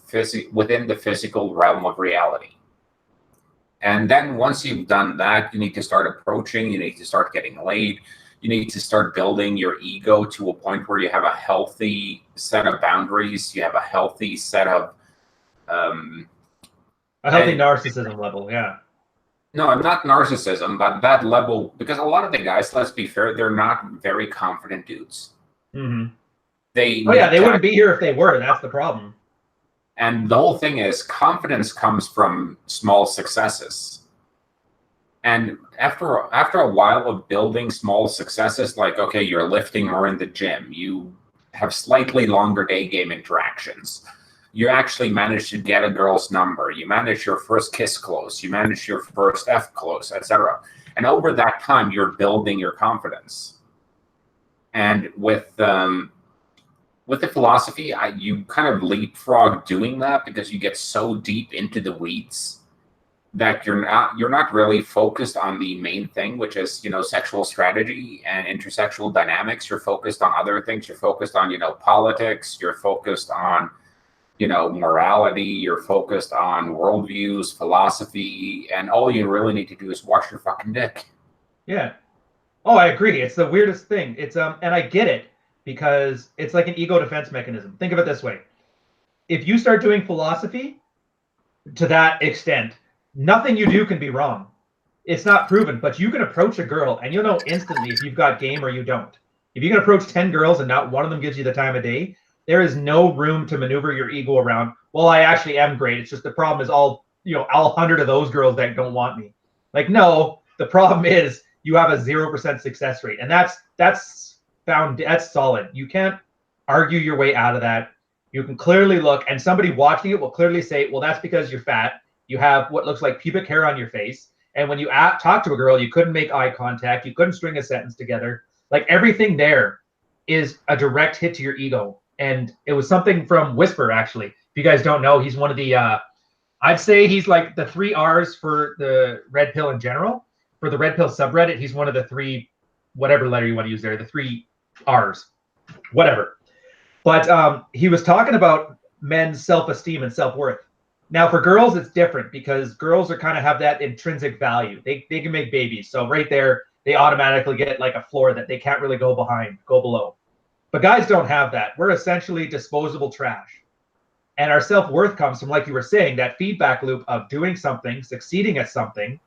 within the physical realm of reality. And then once you've done that, you need to start approaching, you need to start getting laid, you need to start building your ego to a point where you have a healthy set of boundaries, you have a healthy set of... a healthy narcissism level, yeah. No, not narcissism, but that level, because a lot of the guys, let's be fair, they're not very confident dudes. Mm-hmm. They wouldn't be here if they were. That's the problem. And the whole thing is confidence comes from small successes. And after a while of building small successes, like, okay, you're lifting more in the gym, you have slightly longer day game interactions, you actually manage to get a girl's number, you manage your first kiss close, you manage your first F close, etc. And over that time, you're building your confidence. And with the philosophy, you kind of leapfrog doing that because you get so deep into the weeds that you're not really focused on the main thing, which is, sexual strategy and intersexual dynamics. You're focused on other things. You're focused on, politics. You're focused on, morality. You're focused on worldviews, philosophy, and all you really need to do is wash your fucking dick. Yeah. Oh, I agree. It's the weirdest thing. It's and I get it, because it's like an ego defense mechanism. Think of it this way. If you start doing philosophy to that extent, nothing you do can be wrong. It's not proven, but you can approach a girl and you'll know instantly if you've got game or you don't. If you can approach 10 girls and not one of them gives you the time of day, there is no room to maneuver your ego around. Well, I actually am great. It's just the problem is all 100 of those girls that don't want me. Like, no, the problem is you have a 0% success rate. And that's solid. You can't argue your way out of that. You can clearly look, and somebody watching it will clearly say, well, that's because you're fat. You have what looks like pubic hair on your face. And when you talk to a girl, you couldn't make eye contact. You couldn't string a sentence together. Like, everything there is a direct hit to your ego. and it was something from Whisper, actually. If you guys don't know, he's one of the I'd say he's like the 3 R's for the Red Pill in general. For the Red Pill subreddit, he's one of the 3, whatever letter you want to use there, the 3 R's, whatever. But he was talking about men's self-esteem and self-worth. Now for girls, it's different because girls are kind of have that intrinsic value. They can make babies. So right there, they automatically get like a floor that they can't really go below. But guys don't have that. We're essentially disposable trash. And our self-worth comes from, like you were saying, that feedback loop of doing something, succeeding at something,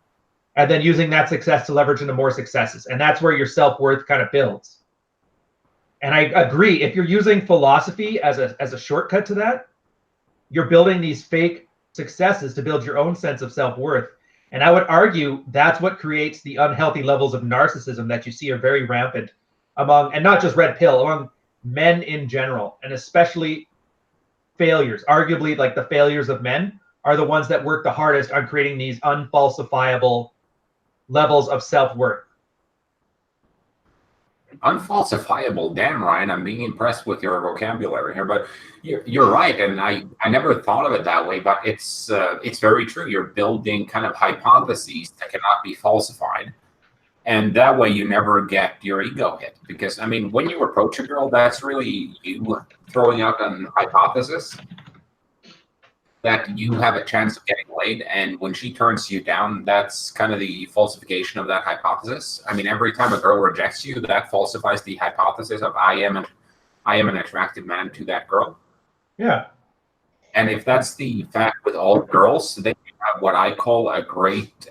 and then using that success to leverage into more successes. And that's where your self-worth kind of builds. And I agree, if you're using philosophy as a shortcut to that, you're building these fake successes to build your own sense of self-worth. And I would argue that's what creates the unhealthy levels of narcissism that you see are very rampant among, and not just Red Pill, among men in general, and especially failures. Arguably, like the failures of men are the ones that work the hardest on creating these unfalsifiable levels of self-worth. Unfalsifiable, damn, Ryan, I'm being impressed with your vocabulary here, but you're right, and I never thought of it that way, but it's very true. You're building kind of hypotheses that cannot be falsified, and that way you never get your ego hit. Because I mean, when you approach a girl, that's really you throwing out an hypothesis that you have a chance of getting laid, and when she turns you down, that's kind of the falsification of that hypothesis. I mean, every time a girl rejects you, that falsifies the hypothesis of I am an attractive man to that girl. Yeah. And if that's the fact with all girls, then you have what I call a great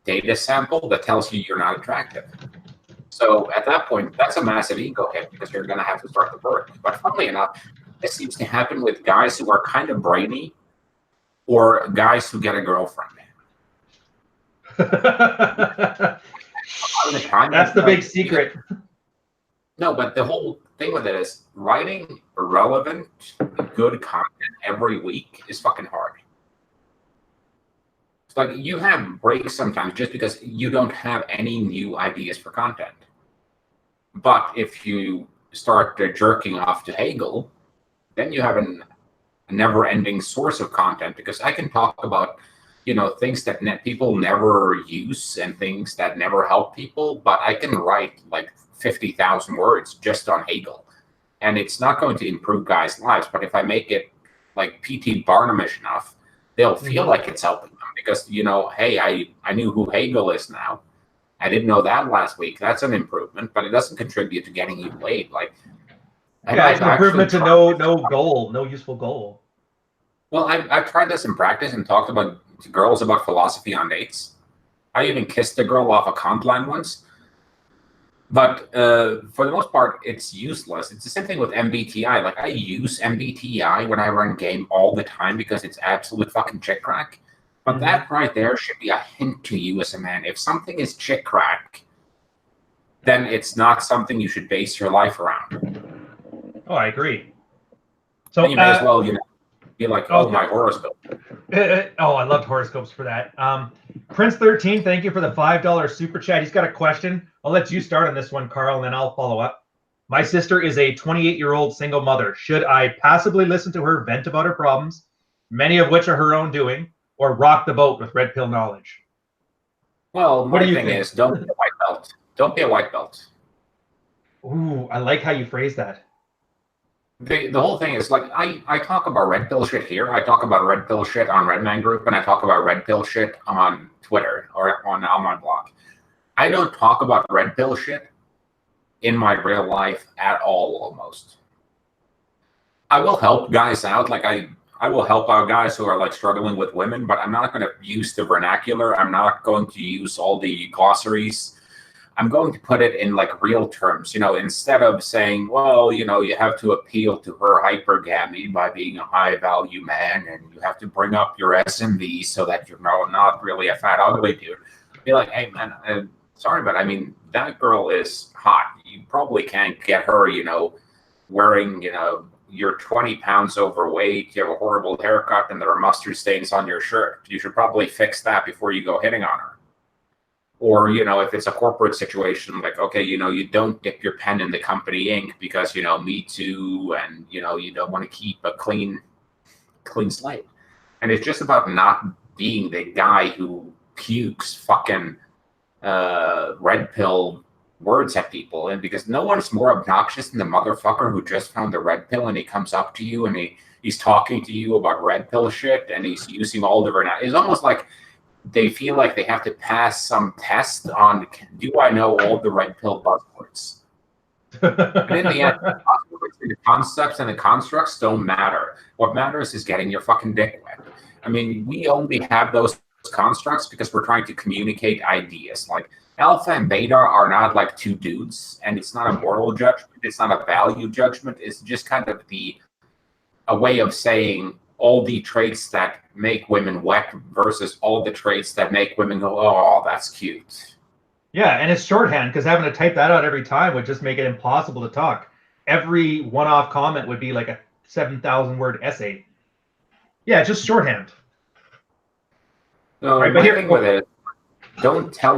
data sample that tells you you're not attractive. So at that point, that's a massive ego hit because you're going to have to start the work. But funnily enough, this seems to happen with guys who are kind of brainy or guys who get a girlfriend. That's the big secret. No, but the whole thing with it is writing relevant, good content every week is fucking hard. It's like you have breaks sometimes just because you don't have any new ideas for content. But if you start jerking off to Hegel, then you have a never-ending source of content, because I can talk about, things that people never use and things that never help people, but I can write like 50,000 words just on Hegel, and it's not going to improve guys' lives. But if I make it like P.T. Barnum-ish enough, they'll feel like it's helping them because, hey, I knew who Hegel is now. I didn't know that last week. That's an improvement, but it doesn't contribute to getting you laid. Like, yeah, it's an improvement to no useful goal. Well, I've tried this in practice and talked to girls about philosophy on dates. I even kissed a girl off a comp line once. But for the most part, it's useless. It's the same thing with MBTI. Like, I use MBTI when I run game all the time because it's absolute fucking chick crack. But that right there should be a hint to you as a man. If something is chick crack, then it's not something you should base your life around. Oh, I agree. So and you may as well, be like, my horoscope. I loved horoscopes for that. Prince13, thank you for the $5 super chat. He's got a question. I'll let you start on this one, Carl, and then I'll follow up. My sister is a 28-year-old single mother. Should I passively listen to her vent about her problems, many of which are her own doing, or rock the boat with red pill knowledge? Well, my thing is, don't be a white belt. Don't be a white belt. Ooh, I like how you phrase that. The whole thing is, like, I talk about red pill shit here. I talk about red pill shit on Redman Group, and I talk about red pill shit on Twitter or on my blog. I don't talk about red pill shit in my real life at all, almost. I will help guys out. Like, I will help out guys who are, like, struggling with women, but I'm not going to use the vernacular. I'm not going to use all the glossaries. I'm going to put it in like real terms, instead of saying, well, you have to appeal to her hypergamy by being a high value man, and you have to bring up your SMV so that you're not really a fat, ugly dude. Be like, hey, man, sorry, but I mean, that girl is hot. You probably can't get her, wearing, you're 20 pounds overweight, you have a horrible haircut, and there are mustard stains on your shirt. You should probably fix that before you go hitting on her. Or, if it's a corporate situation, like, okay, you don't dip your pen in the company ink because, Me Too, and, you don't want to keep a clean slate. And it's just about not being the guy who pukes fucking red pill words at people. And because no one's more obnoxious than the motherfucker who just found the red pill and he comes up to you and he's talking to you about red pill shit and he's using all different. It's almost like they feel like they have to pass some test on, do I know all the red pill buzzwords? And in the end, the concepts and the constructs don't matter. What matters is getting your fucking dick wet. I mean, we only have those constructs because we're trying to communicate ideas. Like alpha and beta are not like two dudes, and it's not a moral judgment. It's not a value judgment. It's just kind of a way of saying all the traits that make women wet versus all the traits that make women go, oh, that's cute. Yeah, and it's shorthand because having to type that out every time would just make it impossible to talk. Every one-off comment would be like a 7,000-word essay. Yeah, just shorthand. So right, my thing with it, don't talk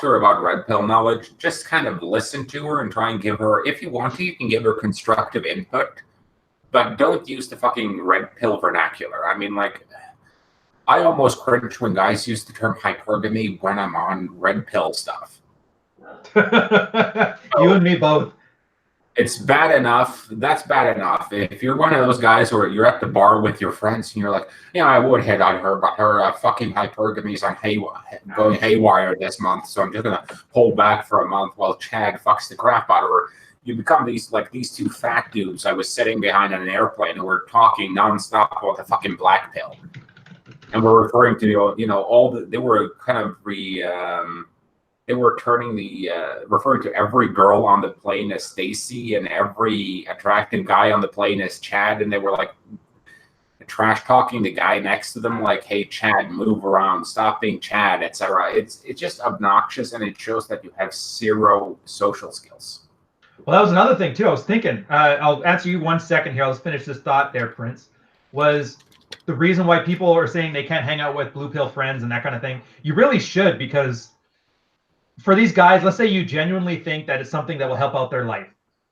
to her about red pill knowledge. Just kind of listen to her and try and give her, if you want to, you can give her constructive input. But don't use the fucking red pill vernacular. I mean, like, I almost cringe when guys use the term hypergamy when I'm on red pill stuff. You and me both. It's bad enough. That's bad enough. If you're one of those guys where you're at the bar with your friends and you're like, yeah, I would hit on her, but her fucking hypergamy's on going haywire this month, so I'm just going to hold back for a month while Chad fucks the crap out of her. You become these two fat dudes. I was sitting behind an airplane and we're talking nonstop about the fucking black pill, and we're referring to they were kind of referring to every girl on the plane as Stacy and every attractive guy on the plane as Chad, and they were like trash talking the guy next to them, like, "Hey, Chad, move around, stop being Chad," etc. It's just obnoxious, and it shows that you have zero social skills. Well, that was another thing too. I was thinking. I'll answer you 1 second here. I'll just finish this thought there, Prince. Was the reason why people are saying they can't hang out with blue pill friends and that kind of thing? You really should, because for these guys, let's say you genuinely think that it's something that will help out their life.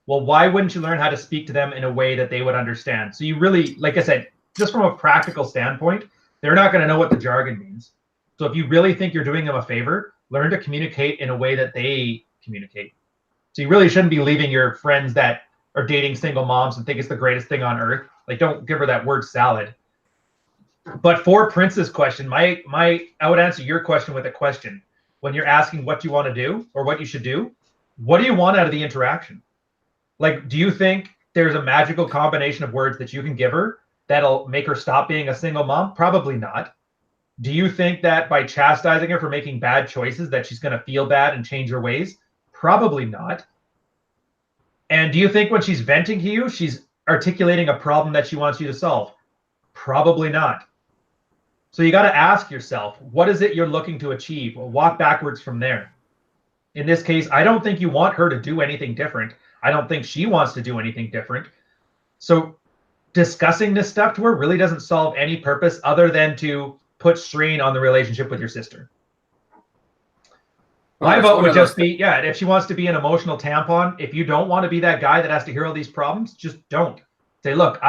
Well, why wouldn't you learn how to speak to them in a way that they would understand? So you really, like I said, just from a practical standpoint, they're not going to know what the jargon means. So if you really think you're doing them a favor, learn to communicate in a way that they communicate. So you really shouldn't be leaving your friends that are dating single moms and think it's the greatest thing on earth. Like, don't give her that word salad. But for Prince's question, I would answer your question with a question. When you're asking what you want to do or what you should do, what do you want out of the interaction? Like, do you think there's a magical combination of words that you can give her that'll make her stop being a single mom? Probably not. Do you think that by chastising her for making bad choices that she's going to feel bad and change her ways? Probably not. And do you think when she's venting to you, she's articulating a problem that she wants you to solve? Probably not. So you got to ask yourself, what is it you're looking to achieve? Walk backwards from there. In this case, I don't think you want her to do anything different. I don't think she wants to do anything different. So discussing this stuff to her really doesn't solve any purpose other than to put strain on the relationship with your sister. My vote would just be, yeah, if she wants to be an emotional tampon, if you don't want to be that guy that has to hear all these problems, just don't. Say, look,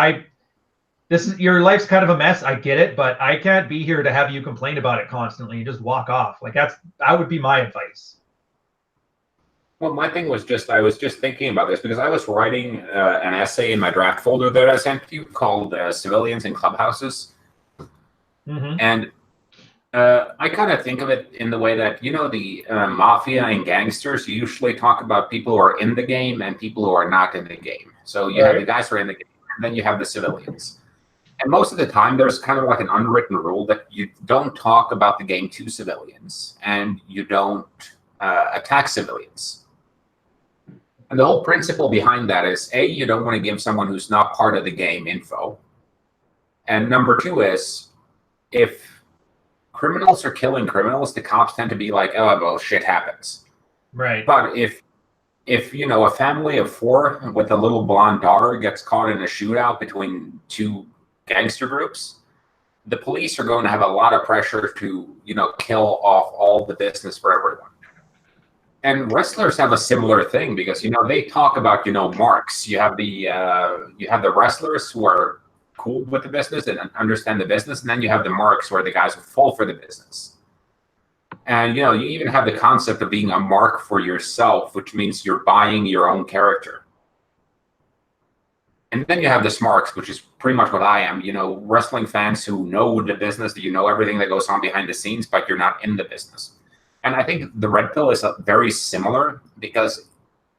your life's kind of a mess. I get it, but I can't be here to have you complain about it constantly and just walk off. Like, that would be my advice. Well, my thing was I was just thinking about this because I was writing an essay in my draft folder that I sent you called Civilians in Clubhouses. Mm-hmm. And I kind of think of it in the way that, the mafia and gangsters usually talk about people who are in the game and people who are not in the game. So you have the guys who are in the game, and then you have the civilians. And most of the time, there's kind of like an unwritten rule that you don't talk about the game to civilians, and you don't attack civilians. And the whole principle behind that is, A, you don't want to give someone who's not part of the game info. And number two is, if criminals are killing criminals, the cops tend to be like, oh, well, shit happens. Right. But if a family of four with a little blonde daughter gets caught in a shootout between two gangster groups, the police are going to have a lot of pressure to, kill off all the business for everyone. And wrestlers have a similar thing because, they talk about, marks. You have the wrestlers who are cool with the business and understand the business, and then you have the marks who are the guys who fall for the business. And, you even have the concept of being a mark for yourself, which means you're buying your own character. And then you have the smarks, which is pretty much what I am, wrestling fans who know the business, that everything that goes on behind the scenes, but you're not in the business. And I think the red pill is very similar because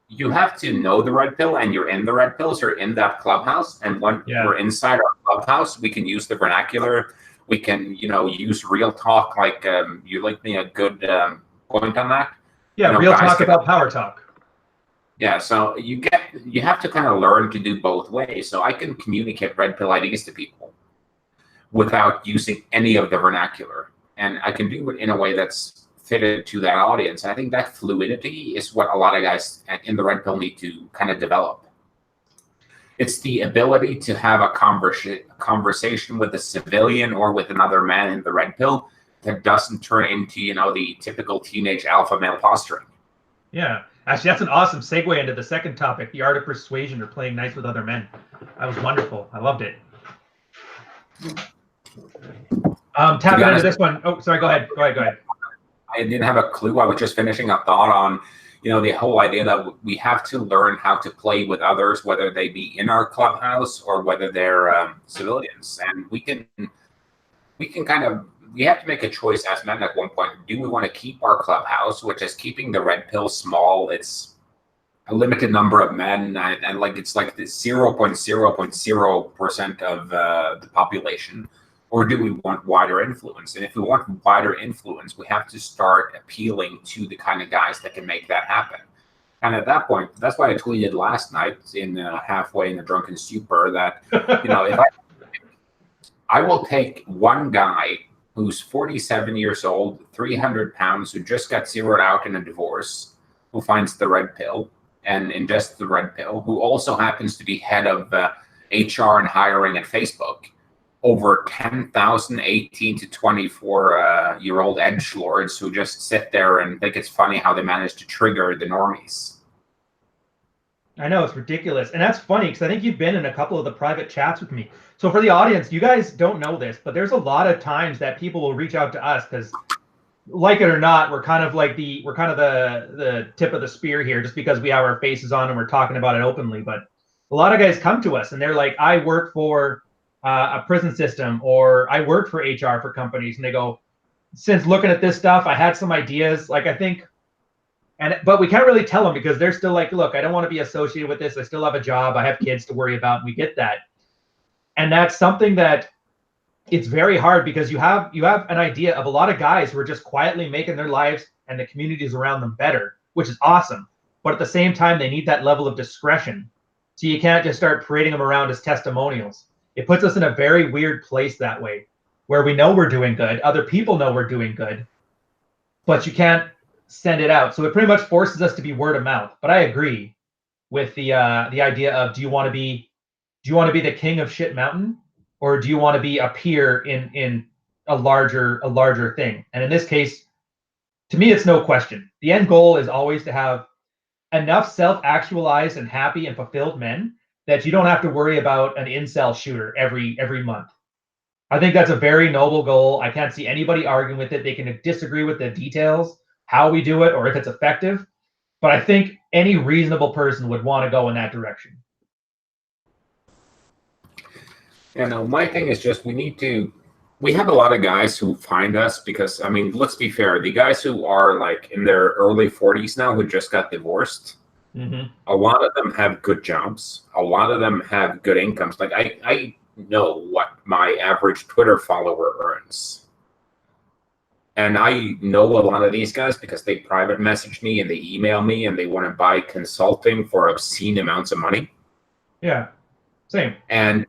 you have to know the red pill and you're in the red pills, you're in that clubhouse. And when we're inside our clubhouse, we can use the vernacular. We can, use real talk. Like you like me a good point on that? Yeah, real talk about power talk. Yeah, so you have to kind of learn to do both ways. So I can communicate red pill ideas to people without using any of the vernacular. And I can do it in a way that's fitted to that audience. I think that fluidity is what a lot of guys in the red pill need to kind of develop. It's the ability to have a conversation with a civilian or with another man in the red pill that doesn't turn into, the typical teenage alpha male posturing. Yeah. Actually, that's an awesome segue into the second topic, the art of persuasion or playing nice with other men. That was wonderful. I loved it. Tapping into this one. Oh, sorry. Go ahead. I didn't have a clue. I was just finishing a thought on, the whole idea that we have to learn how to play with others, whether they be in our clubhouse or whether they're civilians. And we can kind of, we have to make a choice as men at one point. Do we want to keep our clubhouse, which is keeping the red pill small? It's a limited number of men, and like it's like the 0.0% of the population, or do we want wider influence? And if we want wider influence, we have to start appealing to the kind of guys that can make that happen. And at that point, that's why I tweeted last night in halfway in a drunken stupor that if I will take one guy who's 47 years old, 300 pounds, who just got zeroed out in a divorce, who finds the red pill and ingests the red pill, who also happens to be head of HR and hiring at Facebook, over 10,000 18 to 24-year-old edgelords who just sit there and think it's funny how they manage to trigger the normies. I know, it's ridiculous. And that's funny because I think you've been in a couple of the private chats with me. So for the audience, you guys don't know this, but there's a lot of times that people will reach out to us because, like it or not, we're kind of the tip of the spear here just because we have our faces on and we're talking about it openly. But a lot of guys come to us and they're like, I work for a prison system, or I work for HR for companies. And they go, since looking at this stuff, I had some ideas. Like, I think, but we can't really tell them because they're still like, look, I don't want to be associated with this. I still have a job. I have kids to worry about. And we get that. And that's something that it's very hard because you have an idea of a lot of guys who are just quietly making their lives and the communities around them better, which is awesome. But at the same time, they need that level of discretion. So you can't just start parading them around as testimonials. It puts us in a very weird place that way, where we know we're doing good. Other people know we're doing good, but you can't send it out. So it pretty much forces us to be word of mouth. But I agree with the idea of, do you want to be the king of shit mountain, or do you want to be a peer in a larger thing? And in this case, to me, it's no question. The end goal is always to have enough self-actualized and happy and fulfilled men that you don't have to worry about an incel shooter every month. I think that's a very noble goal. I can't see anybody arguing with it. They can disagree with the details, how we do it, or if it's effective. But I think any reasonable person would want to go in that direction. Yeah, no, my thing is just we have a lot of guys who find us because, I mean, let's be fair. The guys who are like in their early 40s now who just got divorced, a lot of them have good jobs. A lot of them have good incomes. Like I know what my average Twitter follower earns. And I know a lot of these guys because they private message me and they email me and they want to buy consulting for obscene amounts of money. Yeah, same. And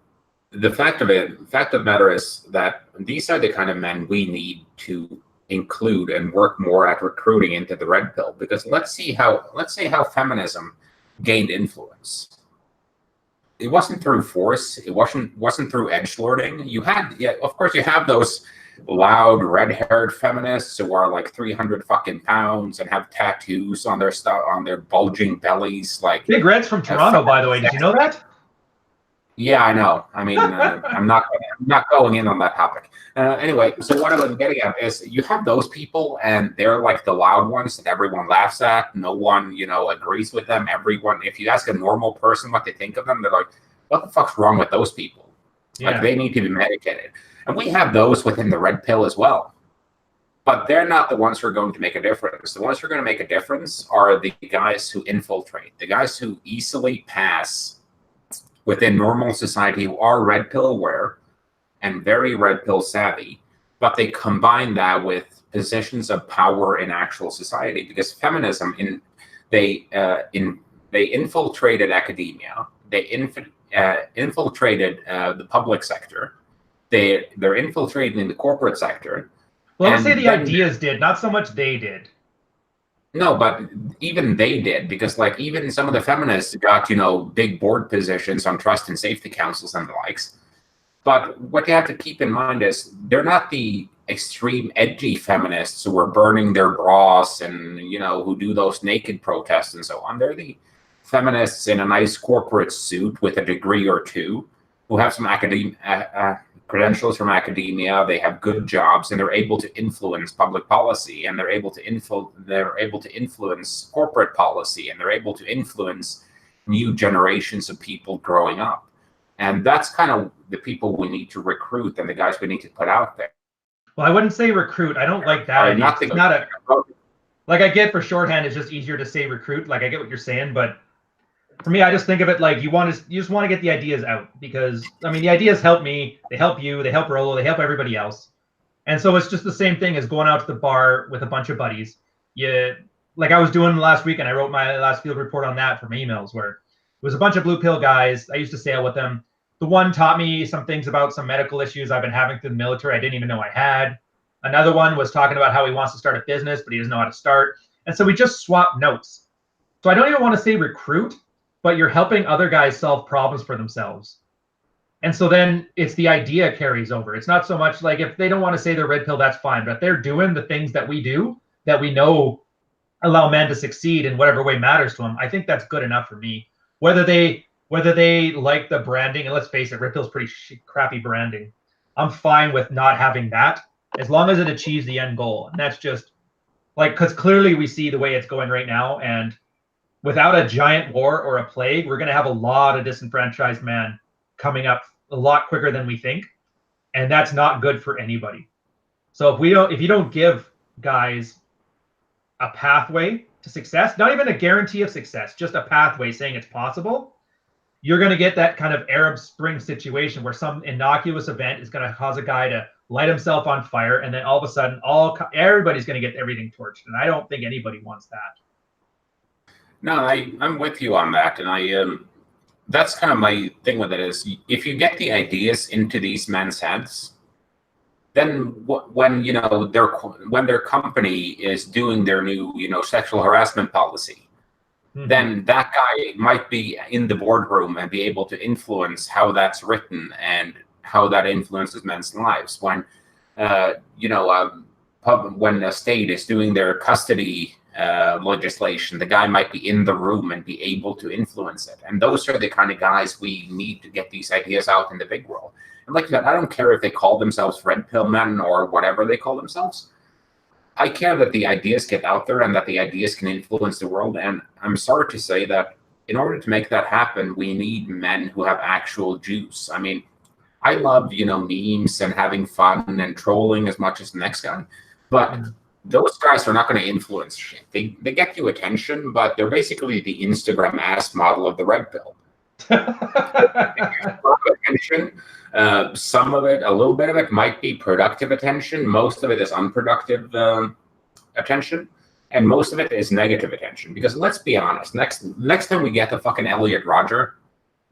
the fact of the matter is that these are the kind of men we need to include and work more at recruiting into the red pill. Because let's say how feminism gained influence. it wasn't through force. It wasn't through edgelording. You had, yeah, of course, you have those loud red-haired feminists who are like 300 fucking pounds and have tattoos on their stuff, on their bulging bellies. Like Big Red's from Toronto, by the way. Did you know that? Yeah, I know. I mean, I'm not going in on that topic. Anyway, so what I'm getting at is you have those people, and they're like the loud ones that everyone laughs at. No one, agrees with them. Everyone, if you ask a normal person what they think of them, they're like, "What the fuck's wrong with those people? Like, they need to be medicated." And we have those within the red pill as well. But they're not the ones who are going to make a difference. The ones who are going to make a difference are the guys who infiltrate, the guys who easily pass within normal society, who are red pill aware and very red pill savvy, but they combine that with positions of power in actual society. Because feminism, they infiltrated academia, they infiltrated the public sector, they're infiltrating the corporate sector. Well, I would say the ideas did, not so much they did. No, but even they did, because like even some of the feminists got, big board positions on trust and safety councils and the likes. But what you have to keep in mind is they're not the extreme edgy feminists who are burning their bras and, who do those naked protests and so on. They're the feminists in a nice corporate suit with a degree or two who have some credentials from academia. They have good jobs, and they're able to influence public policy, and they're able to influence corporate policy, and they're able to influence new generations of people growing up. And that's kind of the people we need to recruit and the guys we need to put out there. Well, I wouldn't say recruit. I don't like that. It's not a, like, I get for shorthand, it's just easier to say recruit. Like, I get what you're saying, but for me, I just think of it like you just want to get the ideas out, because I mean, the ideas help me, they help you, they help Rolo, they help everybody else. And so it's just the same thing as going out to the bar with a bunch of buddies. Like I was doing last week, and I wrote my last field report on that from emails, where it was a bunch of blue pill guys. I used to sail with them. The one taught me some things about some medical issues I've been having through the military I didn't even know I had. Another one was talking about how he wants to start a business, but he doesn't know how to start. And so we just swapped notes. So I don't even want to say recruit, but you're helping other guys solve problems for themselves. And so then it's the idea carries over. It's not so much like, if they don't want to say they're red pill, that's fine. But if they're doing the things that we do, that we know allow men to succeed in whatever way matters to them, I think that's good enough for me. Whether they like the branding, and let's face it, red pill's pretty crappy branding. I'm fine with not having that, as long as it achieves the end goal. And that's just like, because clearly we see the way it's going right now, and without a giant war or a plague, we're going to have a lot of disenfranchised men coming up a lot quicker than we think, and that's not good for anybody. So if you don't give guys a pathway to success, not even a guarantee of success, just a pathway saying it's possible, you're going to get that kind of Arab Spring situation where some innocuous event is going to cause a guy to light himself on fire, and then all of a sudden everybody's going to get everything torched, and I don't think anybody wants that. No, I'm with you on that, and that's kind of my thing with it is, if you get the ideas into these men's heads, then when their company is doing their new sexual harassment policy, then that guy might be in the boardroom and be able to influence how that's written and how that influences men's lives. When when a state is doing their custody legislation, the guy might be in the room and be able to influence it. And those are the kind of guys we need to get these ideas out in the big world. And like that, I don't care if they call themselves red pill men or whatever they call themselves. I care that the ideas get out there and that the ideas can influence the world. And I'm sorry to say that in order to make that happen, we need men who have actual juice. I mean, I love, memes and having fun and trolling as much as the next guy, but those guys are not going to influence shit. They get you attention, but they're basically the Instagram ass model of the red pill. Attention. Some of it, a little bit of it, might be productive attention. Most of it is unproductive attention, and most of it is negative attention. Because let's be honest, next time we get the fucking Elliot Rodger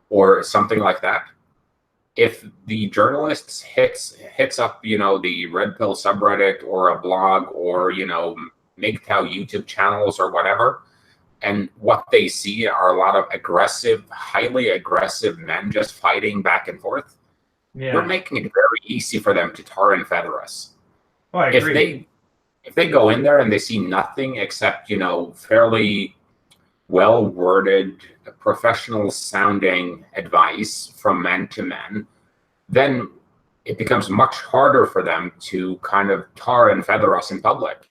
or something like that, if the journalists hits up the red pill subreddit or a blog or MGTOW YouTube channels or whatever, and what they see are a lot of aggressive, highly aggressive men just fighting back and forth, we're making it very easy for them to tar and feather us. Oh, I agree. If they go in there and they see nothing except, fairly well worded, professional sounding advice from men to men, then it becomes much harder for them to kind of tar and feather us in public.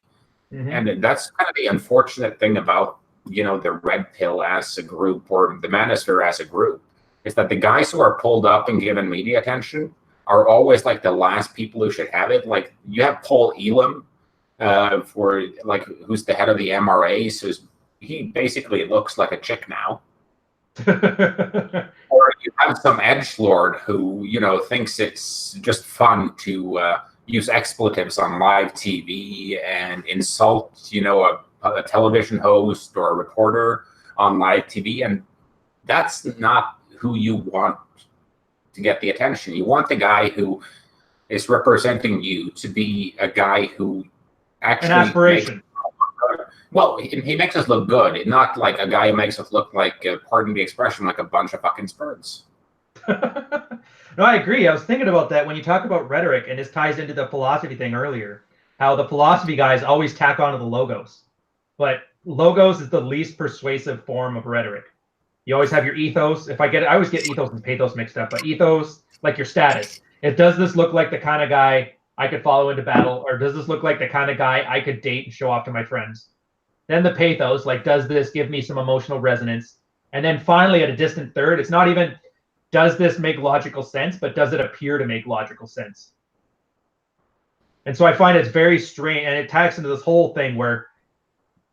And that's kind of the unfortunate thing about, the red pill as a group, or the manosphere as a group, is that the guys who are pulled up and given media attention are always like the last people who should have it. Like, you have Paul Elam, who's the head of the MRA, so he basically looks like a chick now. Or you have some edgelord who, thinks it's just fun to use expletives on live TV and insult, a television host or a reporter on live TV. And that's not who you want to get the attention. You want the guy who is representing you to be a guy who actually an aspiration. He makes us look good, not like a guy who makes us look like, pardon the expression, like a bunch of fucking spurns. No, I agree. I was thinking about that when you talk about rhetoric, and this ties into the philosophy thing earlier, how the philosophy guys always tack onto the logos. But logos is the least persuasive form of rhetoric. You always have your ethos. I always get ethos and pathos mixed up, but ethos, like your status. Does this look like the kind of guy I could follow into battle, or does this look like the kind of guy I could date and show off to my friends? Then the pathos, like, does this give me some emotional resonance? And then finally, at a distant third, it's not even, does this make logical sense, but does it appear to make logical sense? And so I find it's very strange, and it ties into this whole thing where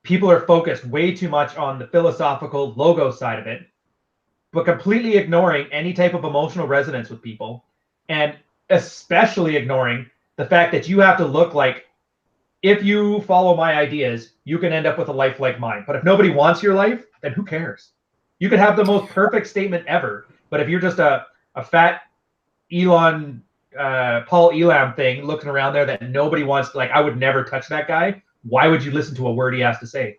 people are focused way too much on the philosophical logo side of it, but completely ignoring any type of emotional resonance with people, and especially ignoring the fact that you have to look like, if you follow my ideas, you can end up with a life like mine. But if nobody wants your life, then who cares? You could have the most perfect statement ever, but if you're just a fat Paul Elam thing looking around there that nobody wants, like, I would never touch that guy, why would you listen to a word he has to say?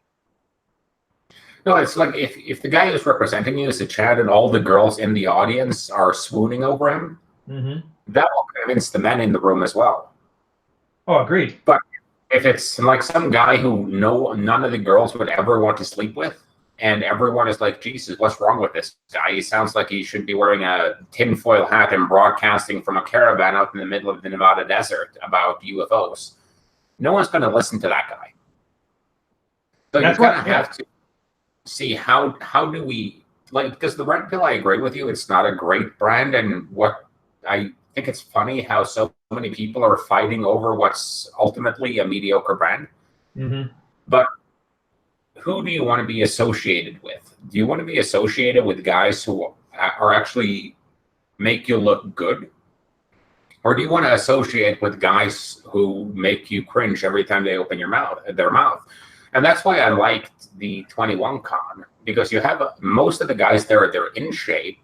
No, it's like if the guy who's representing you is a Chad and all the girls in the audience are swooning over him, that will convince the men in the room as well. Oh, agreed. But if it's like some guy who none of the girls would ever want to sleep with, and everyone is like, Jesus, what's wrong with this guy? He sounds like he should be wearing a tinfoil hat and broadcasting from a caravan out in the middle of the Nevada desert about UFOs. No one's going to listen to that guy. So you're going to have to see how do we, like, because the red pill, I agree with you, it's not a great brand. And what I think it's funny how so many people are fighting over what's ultimately a mediocre brand. But who do you want to be associated with? Do you want to be associated with guys who are actually make you look good? Or do you want to associate with guys who make you cringe every time they open their mouth? And that's why I liked the 21 con, because you have most of the guys there, they're in shape,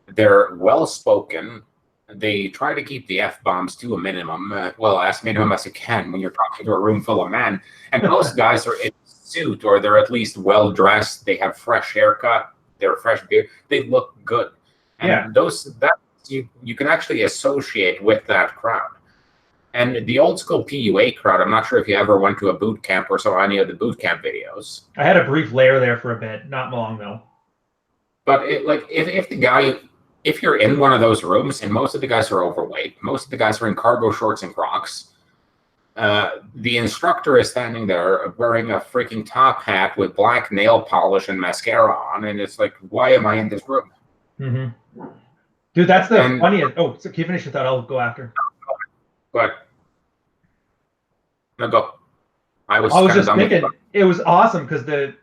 they're well-spoken, they try to keep the F-bombs to a minimum, as minimum as you can when you're talking to a room full of men. And most guys are in suit, or they're at least well-dressed, they have fresh haircut, they're fresh beard, they look good. And you can actually associate with that crowd. And the old school PUA crowd, I'm not sure if you ever went to a boot camp or saw any of the boot camp videos. I had a brief layer there for a bit, not long though. But if you're in one of those rooms, and most of the guys are overweight, most of the guys are in cargo shorts and Crocs, the instructor is standing there wearing a freaking top hat with black nail polish and mascara on, and it's like, why am I in this room? Dude, that's the funniest. Oh, so can you finish your thought? I'll go after. But no, go. I was just thinking it was awesome because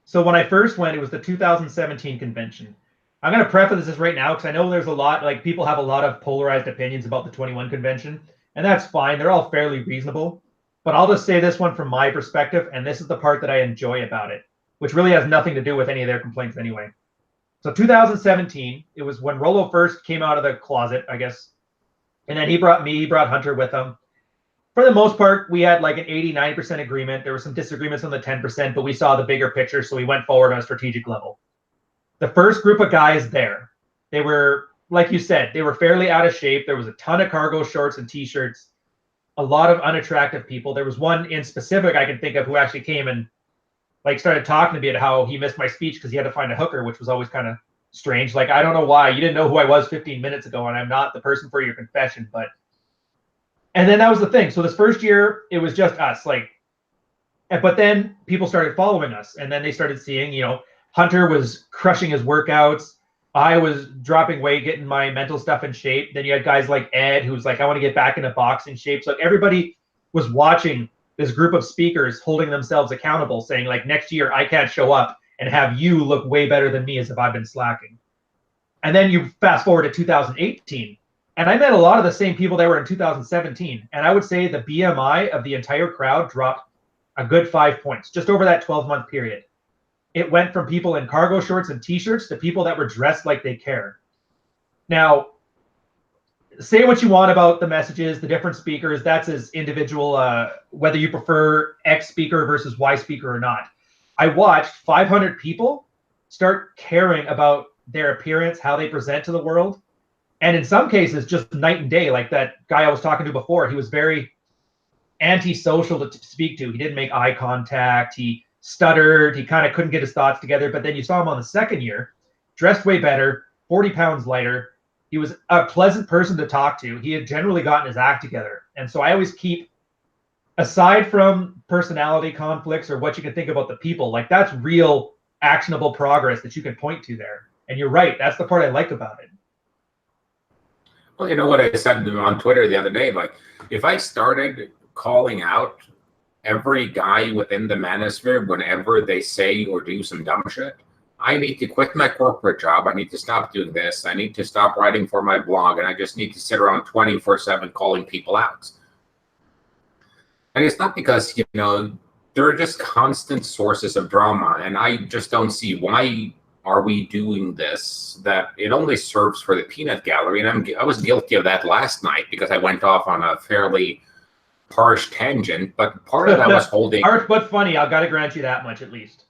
so when I first went, it was the 2017 convention. I'm going to preface this right now because I know there's a lot, like, people have a lot of polarized opinions about the 21 convention, and that's fine. They're all fairly reasonable. But I'll just say this one from my perspective, and this is the part that I enjoy about it, which really has nothing to do with any of their complaints anyway. So 2017, it was when Rollo first came out of the closet, I guess. And then he brought Hunter with him. for the most part, we had like an 80-90% agreement. There were some disagreements on the 10%, but we saw the bigger picture, so we went forward on a strategic level. The first group of guys there, they were, like you said, they were fairly out of shape. There was a ton of cargo shorts and t-shirts, a lot of unattractive people. There was one in specific I can think of who actually came and like started talking to me about how he missed my speech because he had to find a hooker, which was always kind of strange. Like, I don't know why. You didn't know who I was 15 minutes ago, and I'm not the person for your confession. And then that was the thing. So this first year, it was just us. Like, but then people started following us, and then they started seeing, you know, Hunter was crushing his workouts. I was dropping weight, getting my mental stuff in shape. Then you had guys like Ed, who's like, I want to get back into boxing shape. So like, everybody was watching this group of speakers holding themselves accountable, saying like, next year I can't show up and have you look way better than me as if I've been slacking. And then you fast forward to 2018, and I met a lot of the same people that were in 2017. And I would say the BMI of the entire crowd dropped a good 5 points just over that 12-month period. It went from people in cargo shorts and t-shirts to people that were dressed like they care. Now, say what you want about the messages, the different speakers, that's as individual, whether you prefer X speaker versus Y speaker or not. I watched 500 people start caring about their appearance, how they present to the world. And in some cases, just night and day, like that guy I was talking to before, he was very antisocial to speak to. He didn't make eye contact. He stuttered. He kind of couldn't get his thoughts together. But then you saw him on the second year, dressed way better, 40 pounds lighter. He was a pleasant person to talk to. He had generally gotten his act together. And so I always keep, aside from personality conflicts or what you can think about the people, like that's real actionable progress that you can point to there. And you're right. That's the part I like about it. Well, you know what I said on Twitter the other day? Like, if I started calling out every guy within the manosphere whenever they say or do some dumb shit, I need to quit my corporate job. I need to stop doing this. I need to stop writing for my blog. And I just need to sit around 24/7 calling people out. And it's not because, you know, there are just constant sources of drama. And I just don't see why are we doing this, that it only serves for the peanut gallery. And I was guilty of that last night because I went off on a fairly harsh tangent, but part of that was holding... Harsh but funny, I've got to grant you that much at least.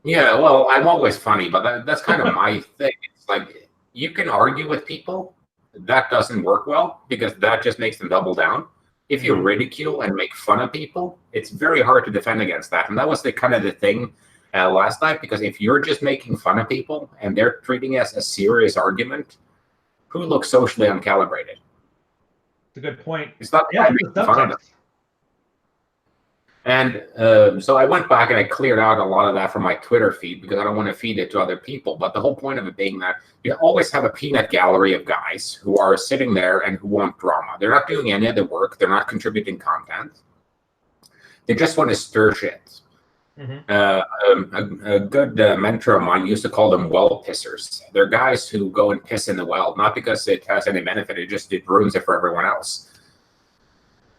Yeah, well, I'm always funny, but that's kind of my thing. It's like, you can argue with people. That doesn't work well because that just makes them double down. If you ridicule and make fun of people, it's very hard to defend against that. And that was the kind of the thing last night, because if you're just making fun of people and they're treating it as a serious argument, who looks socially uncalibrated? It's a good point. It's not making fun of them. And so I went back and I cleared out a lot of that from my Twitter feed because I don't want to feed it to other people. But the whole point of it being that you always have a peanut gallery of guys who are sitting there and who want drama. They're not doing any of the work. They're not contributing content. They just want to stir shit. A good mentor of mine used to call them well pissers. They're guys who go and piss in the well, not because it has any benefit, it ruins it for everyone else.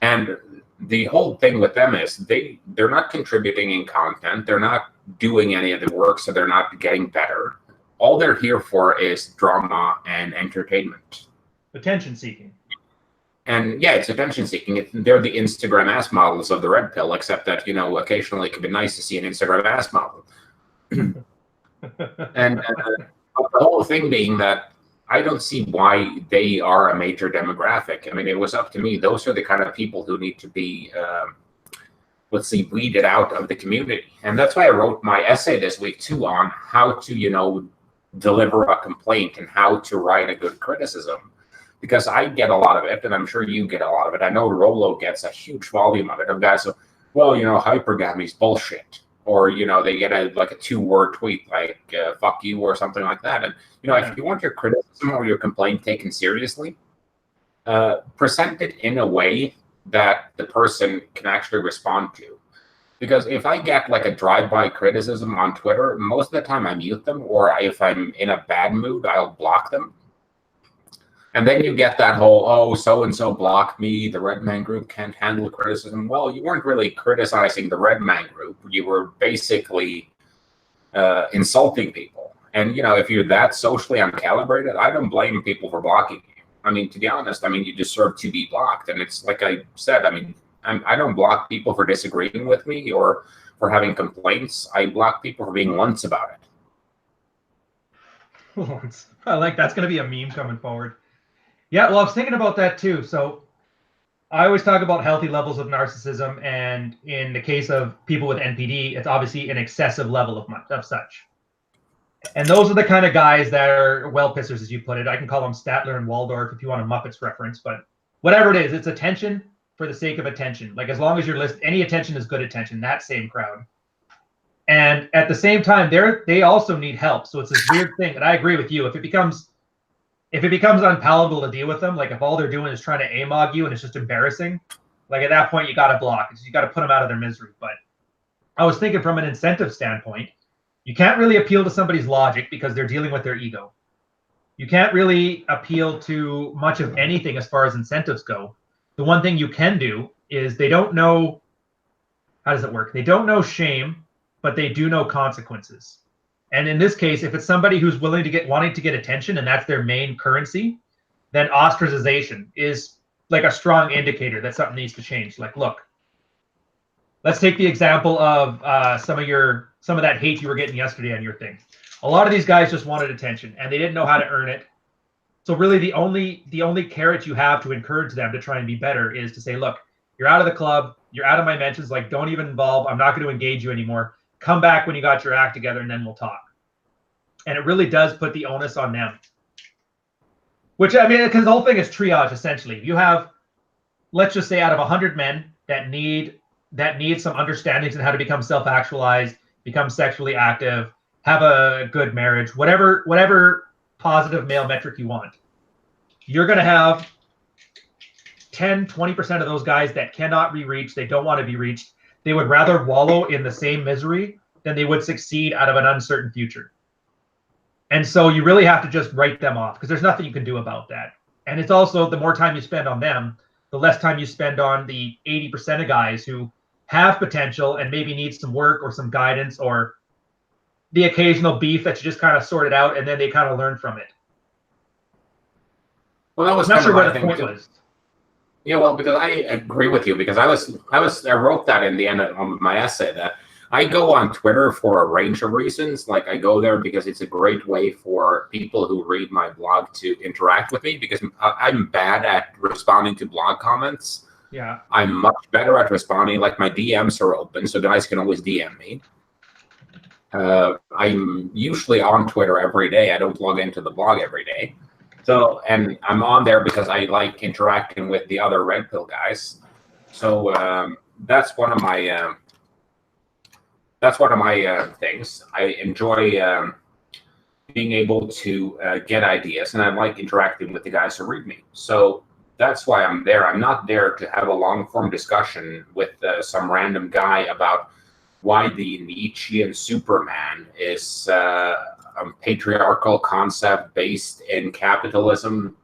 And the whole thing with them is they're not contributing in content, they're not doing any of the work, so they're not getting better. All they're here for is drama and entertainment. Attention seeking. And yeah, it's attention seeking. They're the Instagram ass models of the red pill, except that, you know, occasionally it could be nice to see an Instagram ass model. And the whole thing being that I don't see why they are a major demographic. I mean, it was up to me. Those are the kind of people who need to be, weeded out of the community. And that's why I wrote my essay this week, too, on how to, you know, deliver a complaint and how to write a good criticism. Because I get a lot of it, and I'm sure you get a lot of it. I know Rolo gets a huge volume of it. Of guys, so, well, you know, hypergamy's bullshit. Or, you know, they get a 2-word tweet like, fuck you, or something like that. And, you know, if you want your criticism or your complaint taken seriously, present it in a way that the person can actually respond to. Because if I get like a drive-by criticism on Twitter, most of the time I mute them, or if I'm in a bad mood, I'll block them. And then you get that whole, oh, so-and-so blocked me, the Red Man Group can't handle criticism. Well, you weren't really criticizing the Red Man Group. You were basically insulting people. And, you know, if you're that socially uncalibrated, I don't blame people for blocking you. I mean, to be honest, I mean, you deserve to be blocked. And it's like I said, I mean, I don't block people for disagreeing with me or for having complaints. I block people for being lunts about it. I like that's going to be a meme coming forward. Yeah, well, I was thinking about that too. So I always talk about healthy levels of narcissism, and in the case of people with NPD, it's obviously an excessive level of such. And those are the kind of guys that are well pissers, as you put it. I can call them Statler and Waldorf if you want a Muppets reference, but whatever it is, it's attention for the sake of attention. Like as long as you're any attention is good attention, that same crowd. And at the same time, they also need help. So it's this weird thing. And I agree with you. If it becomes unpalatable to deal with them, like if all they're doing is trying to AMOG you and it's just embarrassing, like at that point you got to block. You got to put them out of their misery. But I was thinking from an incentive standpoint, you can't really appeal to somebody's logic because they're dealing with their ego. You can't really appeal to much of anything as far as incentives go. The one thing you can do is they don't know, how does it work? They don't know shame, but they do know consequences. And in this case, if it's somebody who's wanting to get attention and that's their main currency, then ostracization is like a strong indicator that something needs to change. Like, look, let's take the example of some of that hate you were getting yesterday on your thing. A lot of these guys just wanted attention and they didn't know how to earn it. So really the only carrot you have to encourage them to try and be better is to say, look, you're out of the club, you're out of my mentions, like don't even involve, I'm not going to engage you anymore. Come back when you got your act together and then we'll talk. And it really does put the onus on them. Which, I mean, because the whole thing is triage, essentially. You have, let's just say out of 100 men that need some understandings in how to become self-actualized, become sexually active, have a good marriage, whatever positive male metric you want. You're going to have 10, 20% of those guys that cannot be reached. They don't want to be reached. They would rather wallow in the same misery than they would succeed out of an uncertain future. And so you really have to just write them off because there's nothing you can do about that. And it's also the more time you spend on them, the less time you spend on the 80% of guys who have potential and maybe need some work or some guidance or the occasional beef that you just kind of sort it out and then they kind of learn from it. Well, that was not kind sure of what my the point thing. was. Yeah, well, because I agree with you because I wrote that in the end of my essay that I go on Twitter for a range of reasons. Like I go there because it's a great way for people who read my blog to interact with me because I'm bad at responding to blog comments. Yeah. I'm much better at responding. Like my DMs are open, so guys can always DM me. I'm usually on Twitter every day. I don't log into the blog every day. So, and I'm on there because I like interacting with the other Red Pill guys. So that's one of my things. I enjoy being able to get ideas, and I like interacting with the guys who read me. So that's why I'm there. I'm not there to have a long-form discussion with some random guy about why the Nietzschean Superman is a patriarchal concept based in capitalism.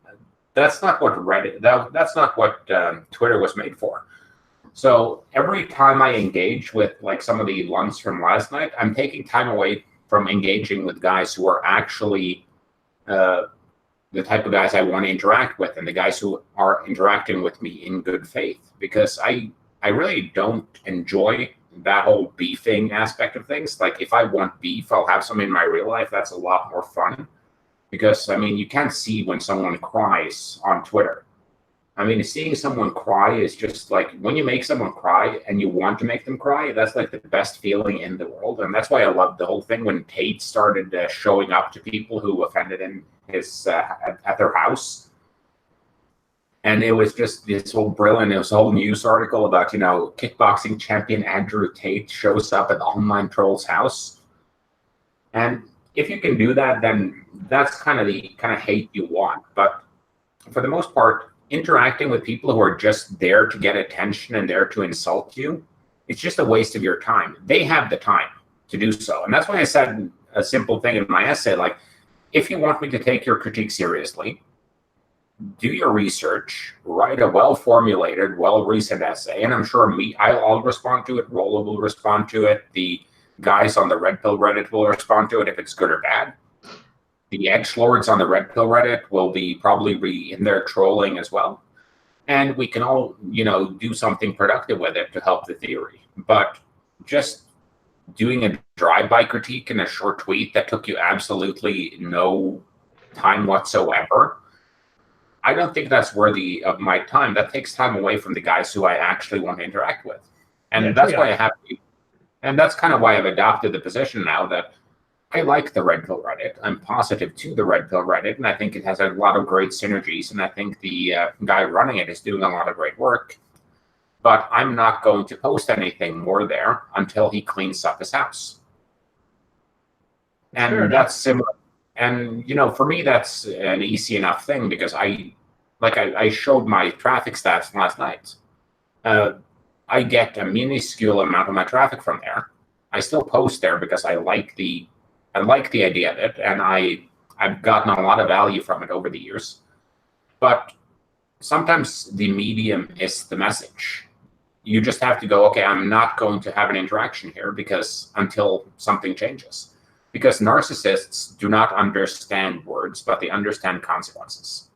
That's not what Reddit. That's not what Twitter was made for. So every time I engage with like some of the lunts from last night, I'm taking time away from engaging with guys who are actually the type of guys I want to interact with and the guys who are interacting with me in good faith, because I really don't enjoy that whole beefing aspect of things. Like if I want beef, I'll have some in my real life. That's a lot more fun because, I mean, you can't see when someone cries on Twitter. I mean, seeing someone cry is just like when you make someone cry and you want to make them cry, that's like the best feeling in the world. And that's why I love the whole thing when Tate started showing up to people who offended him at their house. And it was just this whole brilliant, it was a whole news article about, you know, kickboxing champion Andrew Tate shows up at the online troll's house. And if you can do that, then that's kind of the kind of hate you want. But for the most part, interacting with people who are just there to get attention and there to insult you, it's just a waste of your time. They have the time to do so. And that's why I said a simple thing in my essay, like, if you want me to take your critique seriously, do your research, write a well-formulated, well-reasoned essay, and I'm sure I'll respond to it, Rolla will respond to it, the guys on the Red Pill Reddit will respond to it if it's good or bad. the edgelords on the Red Pill Reddit will probably be in there trolling as well. And we can all, do something productive with it to help the theory. But just doing a drive-by critique in a short tweet that took you absolutely no time whatsoever, I don't think that's worthy of my time. That takes time away from the guys who I actually want to interact with. And that's why and that's kind of why I've adopted the position now that I like the Red Pill Reddit. I'm positive to the Red Pill Reddit, and I think it has a lot of great synergies, and I think the guy running it is doing a lot of great work. But I'm not going to post anything more there until he cleans up his house. And that's similar. And, for me, that's an easy enough thing because I showed my traffic stats last night. I get a minuscule amount of my traffic from there. I still post there because I like the idea of it, and I've gotten a lot of value from it over the years. But sometimes the medium is the message. You just have to go, okay, I'm not going to have an interaction here until something changes. Because narcissists do not understand words, but they understand consequences.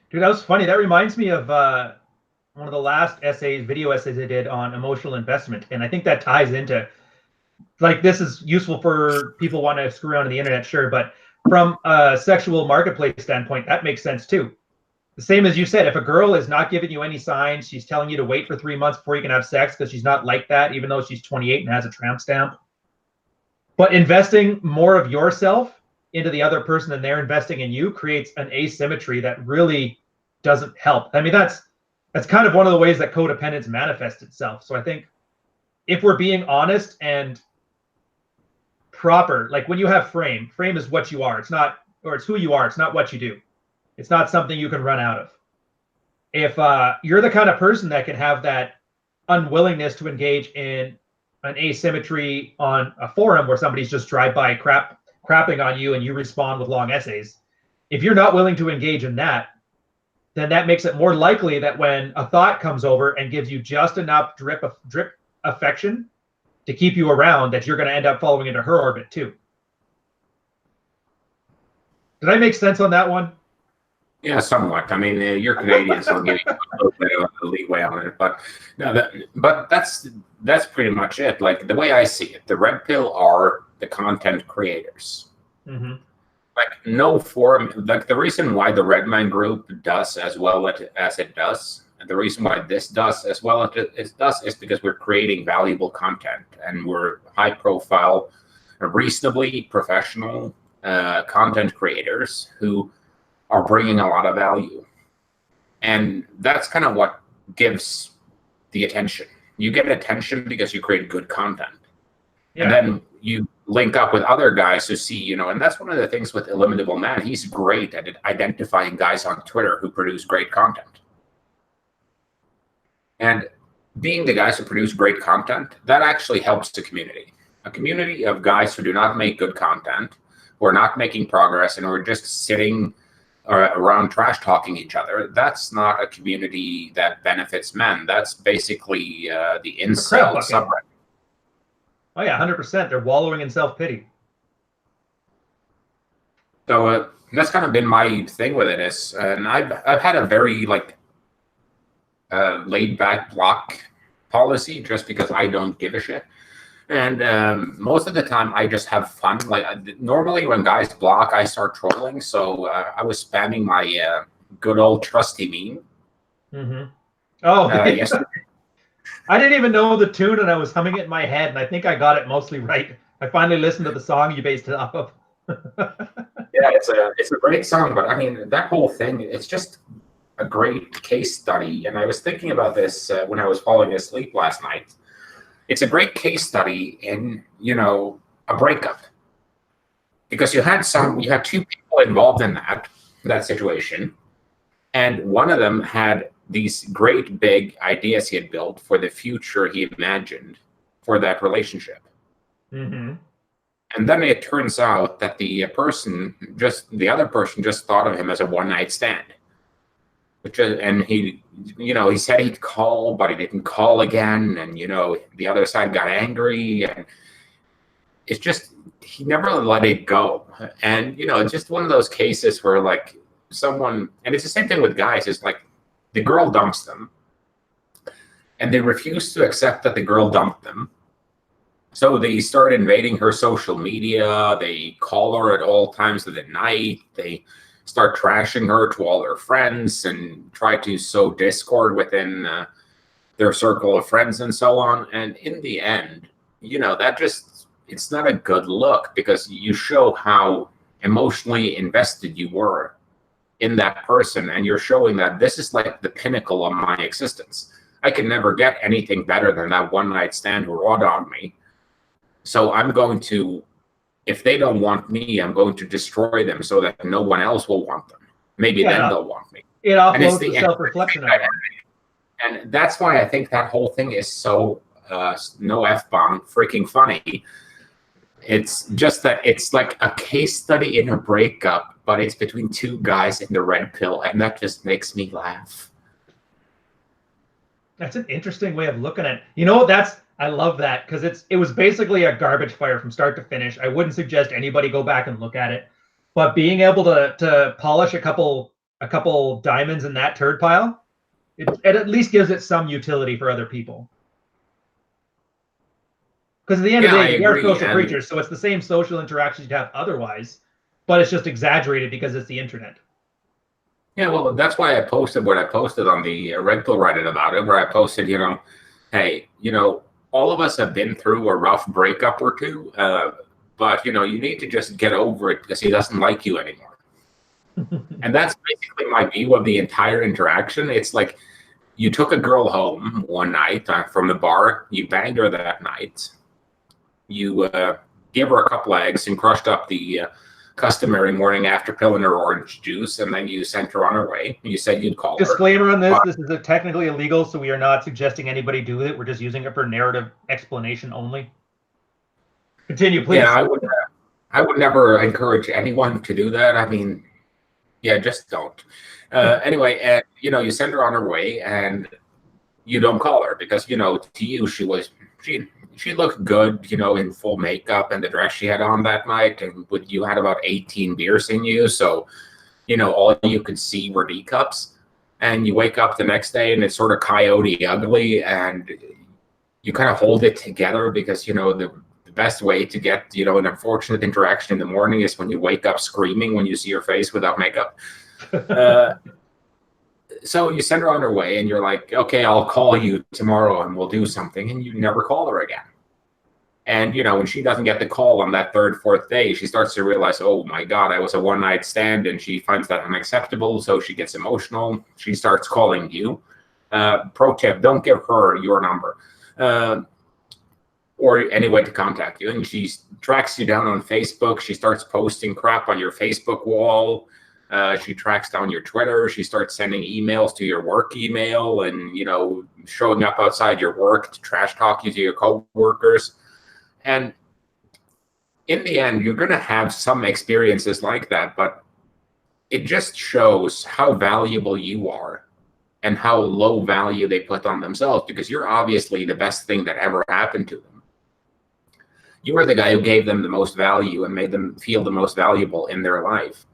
Dude, that was funny. That reminds me of one of the last video essays I did on emotional investment. And I think that ties into, this is useful for people wanting to screw around on the internet, sure. But from a sexual marketplace standpoint, that makes sense too. The same as you said, if a girl is not giving you any signs, she's telling you to wait for 3 months before you can have sex because she's not like that, even though she's 28 and has a tramp stamp. But investing more of yourself into the other person than they're investing in you creates an asymmetry that really doesn't help. I mean, that's kind of one of the ways that codependence manifests itself. So I think if we're being honest and proper, like when you have frame is what you are. It's who you are. It's not what you do. It's not something you can run out of. If you're the kind of person that can have that unwillingness to engage in an asymmetry on a forum where somebody's just drive-by crapping on you and you respond with long essays, if you're not willing to engage in that, then that makes it more likely that when a thought comes over and gives you just enough drip affection to keep you around, that you're going to end up following into her orbit too. Did I make sense on that one? Yeah, somewhat. I mean, you're Canadian, so I'll give you a little bit of a leeway on it. But no, that's pretty much it. Like the way I see it, the Red Pill are the content creators. Mm-hmm. Like no forum. Like the reason why the Redman Group does as well as it does, and the reason why this does as well as it does, is because we're creating valuable content and we're high profile, reasonably professional content creators who are bringing a lot of value. And that's kind of what gives the attention. You get attention because you create good content. Yeah. And then you link up with other guys who see, and that's one of the things with Illimitable Man. He's great at identifying guys on Twitter who produce great content. And being the guys who produce great content, that actually helps the community. A community of guys who do not make good content, who are not making progress, and who are just sitting around trash talking each other, that's not a community that benefits men. That's basically the incel subreddit. Oh yeah, 100%. They're wallowing in self-pity. So that's kind of been my thing with it. And I've had a very laid back block policy just because I don't give a shit. And most of the time, I just have fun. Normally, when guys block, I start trolling. So I was spamming my good old trusty meme. Mm-hmm. Oh, yesterday. I didn't even know the tune, and I was humming it in my head, and I think I got it mostly right. I finally listened to the song you based it off of. Yeah, it's a great song, but I mean that whole thing, it's just a great case study. And I was thinking about this when I was falling asleep last night. It's a great case study in, a breakup. Because you had two people involved in that situation. And one of them had these great big ideas he had built for the future he imagined for that relationship. Mm-hmm. And then it turns out that the other person just thought of him as a one-night stand. And he said he'd call, but he didn't call again. And, the other side got angry. And it's just, he never let it go. And, it's just one of those cases where like someone, and it's the same thing with guys, is like the girl dumps them and they refuse to accept that the girl dumped them. So they start invading her social media. They call her at all times of the night. They start trashing her to all her friends and try to sow discord within their circle of friends and so on. And in the end, that just, it's not a good look, because you show how emotionally invested you were in that person. And you're showing that this is like the pinnacle of my existence. I can never get anything better than that one night stand who wrought on me. So I'm going to, if they don't want me, I'm going to destroy them so that no one else will want them. Maybe then they'll want me. It offloads the self-reflection of it. And that's why I think that whole thing is so, no F-bomb, freaking funny. It's just that it's like a case study in a breakup, but it's between two guys in the red pill, and that just makes me laugh. That's an interesting way of looking at it. I love that, because it was basically a garbage fire from start to finish. I wouldn't suggest anybody go back and look at it, but being able to polish a couple diamonds in that turd pile, it at least gives it some utility for other people. Because at the end of the day, we are social creatures, so it's the same social interactions you'd have otherwise, but it's just exaggerated because it's the internet. Yeah, well, that's why I posted what I posted on the Red Pill Reddit about it, where I posted, hey, all of us have been through a rough breakup or two, but, you need to just get over it because he doesn't like you anymore. And that's basically my view of the entire interaction. It's like you took a girl home one night from the bar, you banged her that night, you gave her a couple eggs and crushed up the customary morning after pill in her orange juice, and then you sent her on her way. You said you'd call her. Disclaimer on this: this is technically illegal, so we are not suggesting anybody do it. We're just using it for narrative explanation only. Continue, please. Yeah, I would never encourage anyone to do that. I mean, yeah, just don't. Anyway, and you send her on her way, and you don't call her because to you she looked good, in full makeup and the dress she had on that night, and you had about 18 beers in you, so all you could see were D cups. And you wake up the next day and it's sort of coyote ugly, and you kind of hold it together because the best way to get an unfortunate interaction in the morning is when you wake up screaming when you see your face without makeup. So you send her on her way and you're like, okay, I'll call you tomorrow and we'll do something. And you never call her again. And, when she doesn't get the call on that third, fourth day, she starts to realize, oh my God, I was a one night stand, and she finds that unacceptable. So she gets emotional. She starts calling you. Pro tip, don't give her your number or any way to contact you. And she tracks you down on Facebook. She starts posting crap on your Facebook wall. She tracks down your Twitter. She starts sending emails to your work email and, showing up outside your work to trash talk you to your coworkers. And in the end, you're going to have some experiences like that, but it just shows how valuable you are and how low value they put on themselves, because you're obviously the best thing that ever happened to them. You were the guy who gave them the most value and made them feel the most valuable in their life.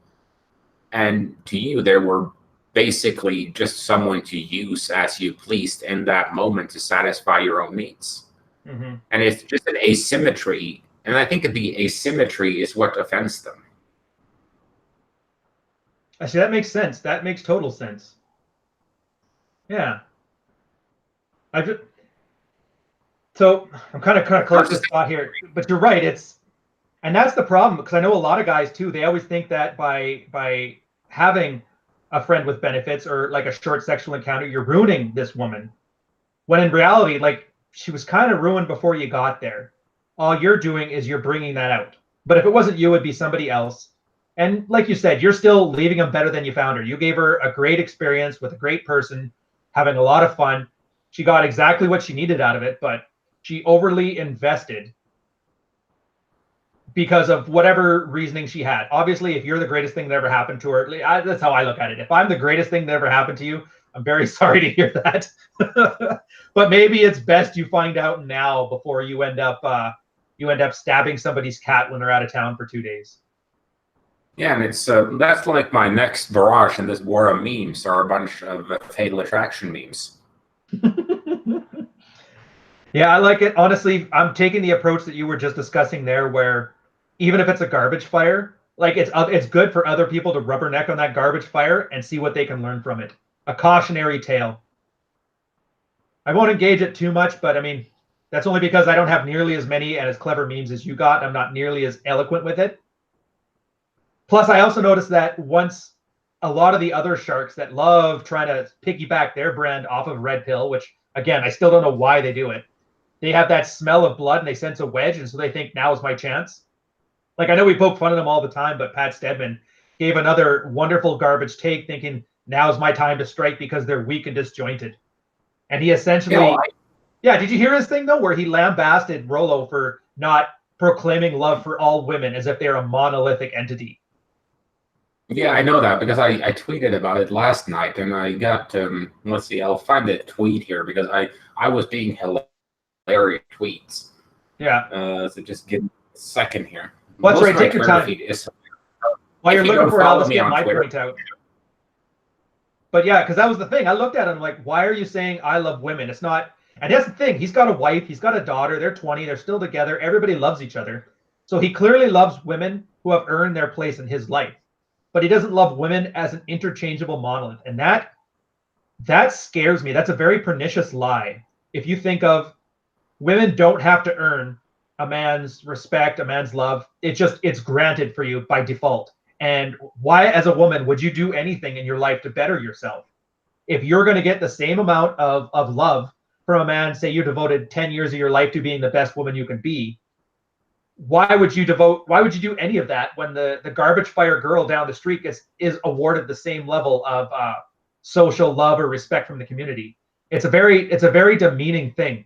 And to you, they were basically just someone to use as you pleased in that moment to satisfy your own needs. Mm-hmm. And it's just an asymmetry. And I think the asymmetry is what offends them. Actually, that makes sense. That makes total sense. Yeah. So I'm kind of close to this thought here, but you're right. And that's the problem, because I know a lot of guys too, they always think that by having a friend with benefits or like a short sexual encounter, you're ruining this woman. When in reality, like, she was kind of ruined before you got there. All you're doing is you're bringing that out. But if it wasn't you, it'd be somebody else. And like you said, you're still leaving them better than you found her. You gave her a great experience with a great person, having a lot of fun. She got exactly what she needed out of it, but she overly invested because of whatever reasoning she had. Obviously, if you're the greatest thing that ever happened to her, that's how I look at it. If I'm the greatest thing that ever happened to you, I'm very sorry to hear that. But maybe it's best you find out now before you end up you end up stabbing somebody's cat when they're out of town for 2 days. Yeah, and it's that's like my next barrage in this war of memes are a bunch of Fatal Attraction memes. Yeah, I like it. Honestly, I'm taking the approach that you were just discussing there, where even if it's a garbage fire, like it's good for other people to rubberneck on that garbage fire and see what they can learn from it. A cautionary tale. I won't engage it too much, but I mean, that's only because I don't have nearly as many and as clever memes as you got. I'm not nearly as eloquent with it. Plus, I also noticed that once a lot of the other sharks that love trying to piggyback their brand off of Red Pill, which again, I still don't know why they do it. They have that smell of blood and they sense a wedge, and so they think now is my chance. Like, I know we poke fun of them all the time, but Pat Stedman gave another wonderful garbage take, thinking now is my time to strike because they're weak and disjointed. And he essentially, did you hear his thing though, where he lambasted Rollo for not proclaiming love for all women as if they're a monolithic entity? Yeah, I know that because I tweeted about it last night, and I got let's see, I'll find the tweet here because I was being hilarious tweets. Yeah. So just give me a second here. Well, that's right. Take your time. While you're looking for it, I'll just get my point out. But yeah, because that was the thing. I looked at him like, why are you saying I love women? It's not. And that's the thing. He's got a wife. He's got a daughter. They're 20. They're still together. Everybody loves each other. So he clearly loves women who have earned their place in his life. But he doesn't love women as an interchangeable monolith. And that scares me. That's a very pernicious lie. If you think of women don't have to earn a man's respect, a man's love. It's granted for you by default. And why, as a woman, would you do anything in your life to better yourself? If you're going to get the same amount of love from a man, say you devoted 10 years of your life to being the best woman you can be, why would you do any of that when the garbage fire girl down the street is awarded the same level of social love or respect from the community? It's a very demeaning thing.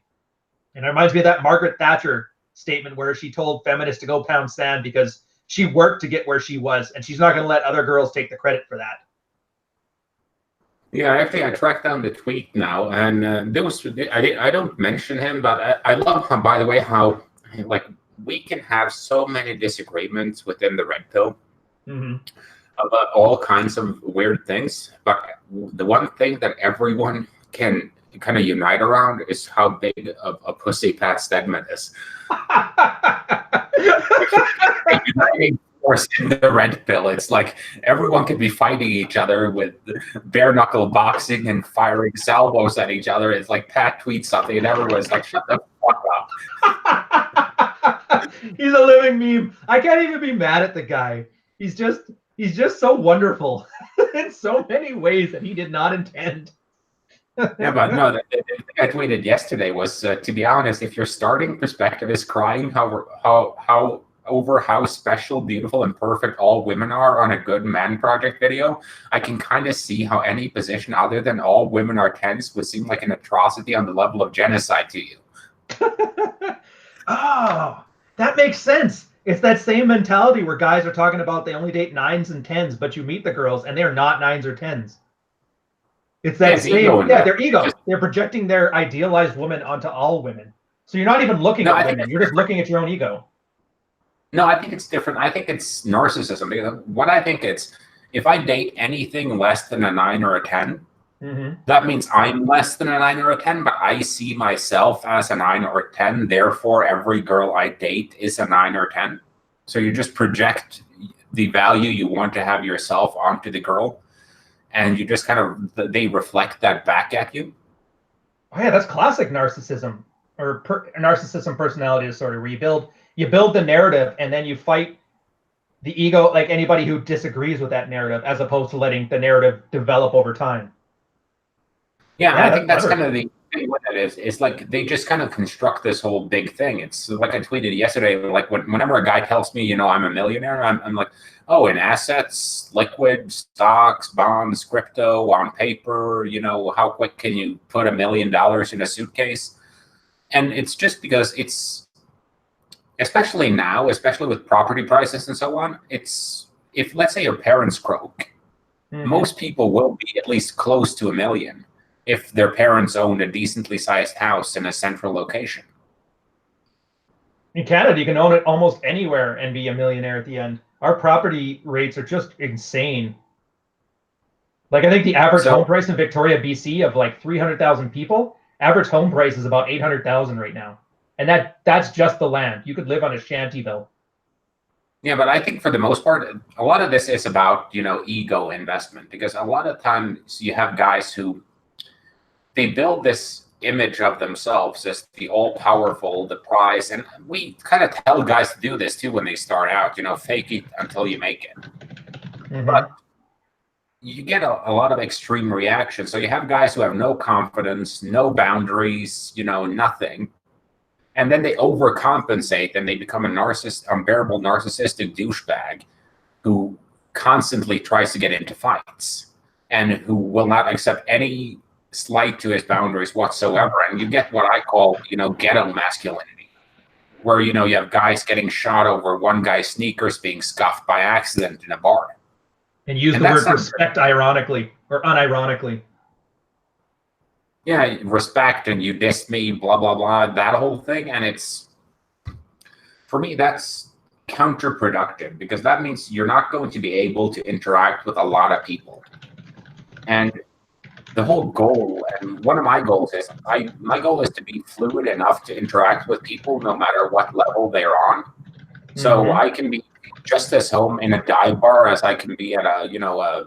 And it reminds me of that Margaret Thatcher statement where she told feminists to go pound sand because she worked to get where she was, and she's not going to let other girls take the credit for that. Yeah, actually, I tracked down the tweet now, and I don't mention him, but I love him, by the way, how like we can have so many disagreements within the Red Pill about all kinds of weird things, but the one thing that everyone can kind of unite around is how big of a pussy Pat Stedman is. Uniting force in the Red Pill. It's like everyone could be fighting each other with bare knuckle boxing and firing salvos at each other. It's like Pat tweets something and everyone's like, shut the fuck up. He's a living meme. I can't even be mad at the guy. He's just so wonderful in so many ways that he did not intend. Yeah, but no, the thing I tweeted yesterday was, to be honest, if your starting perspective is crying how over how special, beautiful, and perfect all women are on a good man project video, I can kind of see how any position other than all women are 10s would seem like an atrocity on the level of genocide to you. Oh, that makes sense. It's that same mentality where guys are talking about they only date 9s and 10s, but you meet the girls and they're not 9s or 10s. It's that same, their ego. They're projecting their idealized woman onto all women. So you're not even looking at women. You're just looking at your own ego. No, I think it's different. I think it's narcissism. Because what I think it's, if I date anything less than a 9 or a 10, that means I'm less than a 9 or a 10, but I see myself as a 9 or a 10. Therefore, every girl I date is a 9 or 10. So you just project the value you want to have yourself onto the girl, and you just kind of, they reflect that back at you. Oh yeah, that's classic narcissism, or narcissism personality disorder, where you build the narrative and then you fight the ego, like anybody who disagrees with that narrative, as opposed to letting the narrative develop over time. Yeah, I think that's kind of the thing what that is. It's like they just kind of construct this whole big thing. It's like I tweeted yesterday, like whenever a guy tells me, I'm a millionaire, I'm like, oh, in assets, liquid, stocks, bonds, crypto, on paper, how quick can you put $1 million in a suitcase? And it's just because it's, especially now, especially with property prices and so on, it's, if let's say your parents croak, most people will be at least close to $1 million if their parents owned a decently sized house in a central location. In Canada, you can own it almost anywhere and be a millionaire at the end. Our property rates are just insane. Like I think the average home So price in Victoria, BC, of like 300,000 people, average home price is about 800,000 right now, and that's just the land. You could live on a shanty though. yeah, but I think for the most part, a lot of this is about, ego investment, because a lot of times you have guys who they build this image of themselves as the all powerful, the prize. And we kind of tell guys to do this too when they start out, fake it until you make it. But Mm-hmm. you get a lot of extreme reactions. So you have guys who have no confidence, no boundaries, nothing. And then they overcompensate and they become a unbearable narcissistic douchebag who constantly tries to get into fights and who will not accept any slight to his boundaries whatsoever. And you get what I call, ghetto masculinity, where, you have guys getting shot over one guy's sneakers being scuffed by accident in a bar. And use And the that's word not, respect ironically or unironically. yeah, respect and you dissed me, blah, blah, blah, that whole thing. And for me, that's counterproductive because that means you're not going to be able to interact with a lot of people. And the whole goal, and one of my goals is, my goal is to be fluid enough to interact with people no matter what level they're on. So Mm-hmm. I can be just as home in a dive bar as I can be at a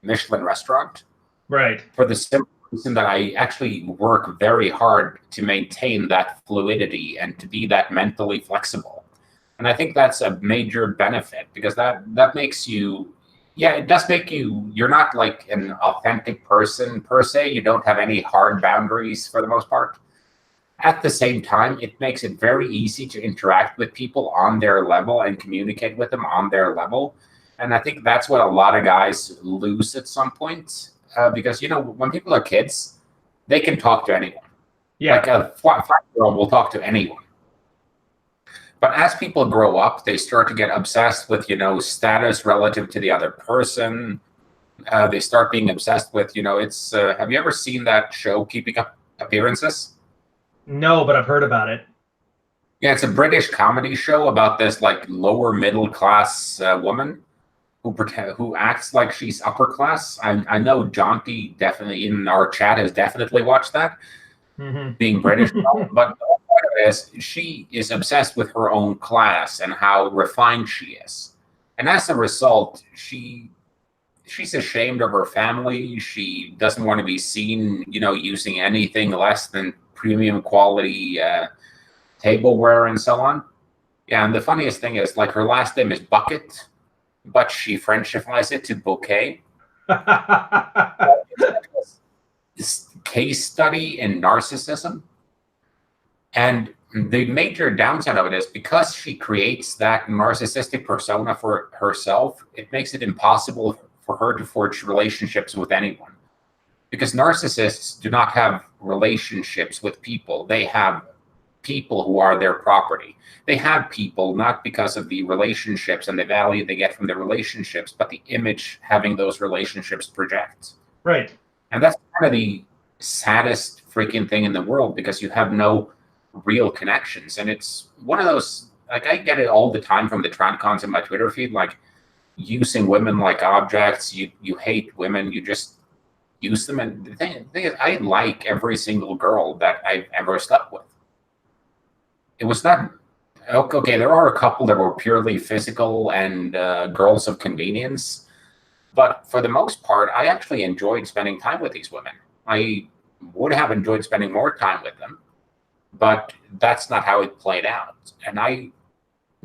Michelin restaurant. Right. For the simple reason that I actually work very hard to maintain that fluidity and to be that mentally flexible. And I think that's a major benefit because that makes you, yeah, it does make you're not like an authentic person per se. You don't have any hard boundaries for the most part. At the same time, it makes it very easy to interact with people on their level and communicate with them on their level. And I think that's what a lot of guys lose at some point. Because, when people are kids, they can talk to anyone. Like Yeah. a 5-year-old will talk to anyone. But as people grow up, they start to get obsessed with, status relative to the other person. They start being obsessed with, it's, have you ever seen that show, Keeping Up Appearances? No, but I've heard about it. Yeah, it's a British comedy show about this like lower middle class woman who acts like she's upper class. I know Jonty definitely in our chat has definitely watched that, being British, Mm-hmm. but the whole point of it is she is obsessed with her own class and how refined she is, and as a result, she's ashamed of her family. She doesn't want to be seen, using anything less than premium quality tableware and so on. Yeah, and the funniest thing is, like, her last name is Bucket, but she Frenchifies it to Bouquet. It's like this case study in narcissism. And the major downside of it is because she creates that narcissistic persona for herself, it makes it impossible for her to forge relationships with anyone. Because narcissists do not have relationships with people, they have people who are their property. They have people not because of the relationships and the value they get from the relationships, but the image having those relationships project. Right. And that's kind of the saddest freaking thing in the world because you have no real connections. And it's one of those, like, I get it all the time from the Tradcons in my Twitter feed, like using women like objects. You hate women, you just use them. And the thing is, I like every single girl that I've ever slept with. It was not okay. There are a couple that were purely physical and girls of convenience, but for the most part, I actually enjoyed spending time with these women. I would have enjoyed spending more time with them, but that's not how it played out. And I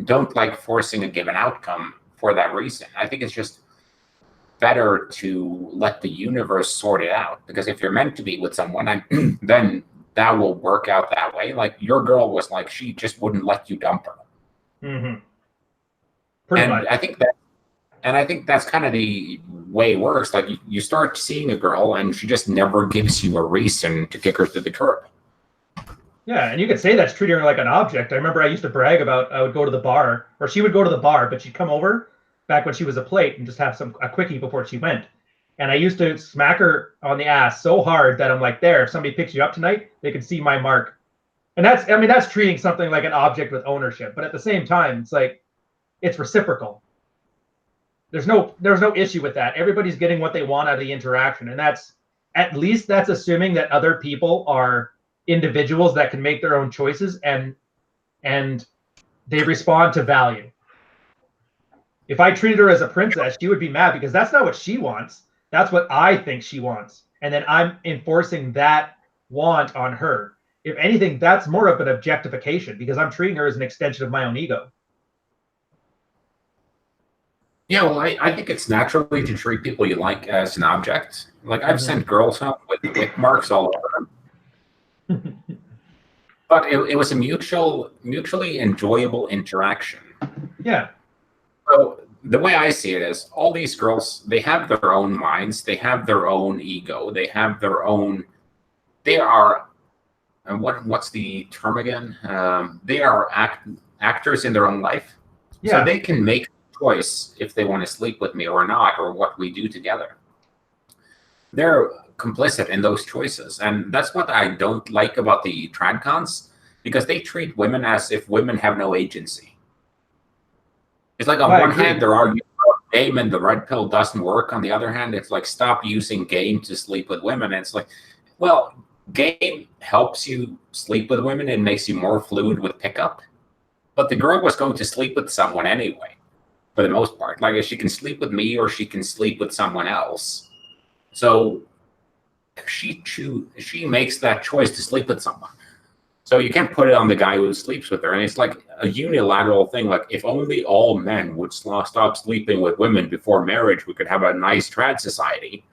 don't like forcing a given outcome for that reason. I think it's just better to let the universe sort it out. Because if you're meant to be with someone, then that will work out that way. Like your girl was like, she just wouldn't let you dump her. Mm-hmm. Pretty And much. I think that's kind of the way it works. Like you start seeing a girl and she just never gives you a reason to kick her to the curb. Yeah, and you could say that's treating her like an object. I remember I used to brag about I would go to the bar, or she would go to the bar, but she'd come over back when she was a plate and just have a quickie before she went. And I used to smack her on the ass so hard that I'm like, there, if somebody picks you up tonight, they can see my mark. And that's treating something like an object with ownership. But at the same time, it's like it's reciprocal. There's no issue with that. Everybody's getting what they want out of the interaction, and that's at least that's assuming that other people are individuals that can make their own choices and they respond to value. If I treated her as a princess, she would be mad because that's not what she wants. That's what I think she wants. And then I'm enforcing that want on her. If anything, that's more of an objectification because I'm treating her as an extension of my own ego. Yeah, well, I think it's naturally to treat people you like as an object. Like I've sent girls home with whip marks all over them. But it was a mutually enjoyable interaction. Yeah. So the way I see it is all these girls, they have their own minds, they have their own ego, they have their own, they are, and what's the term again? They are actors in their own life. Yeah. So they can make a choice if they want to sleep with me or not, or what we do together. They're complicit in those choices. And that's what I don't like about the tradcons, because they treat women as if women have no agency. It's like on one hand, they're arguing about game and the red pill doesn't work. On the other hand, it's like, stop using game to sleep with women. And it's like, well, game helps you sleep with women and makes you more fluid with pickup. But the girl was going to sleep with someone anyway, for the most part. Like, if she can sleep with me or she can sleep with someone else. So she makes that choice to sleep with someone. So you can't put it on the guy who sleeps with her. And it's like a unilateral thing. Like, if only all men would stop sleeping with women before marriage, we could have a nice trad society.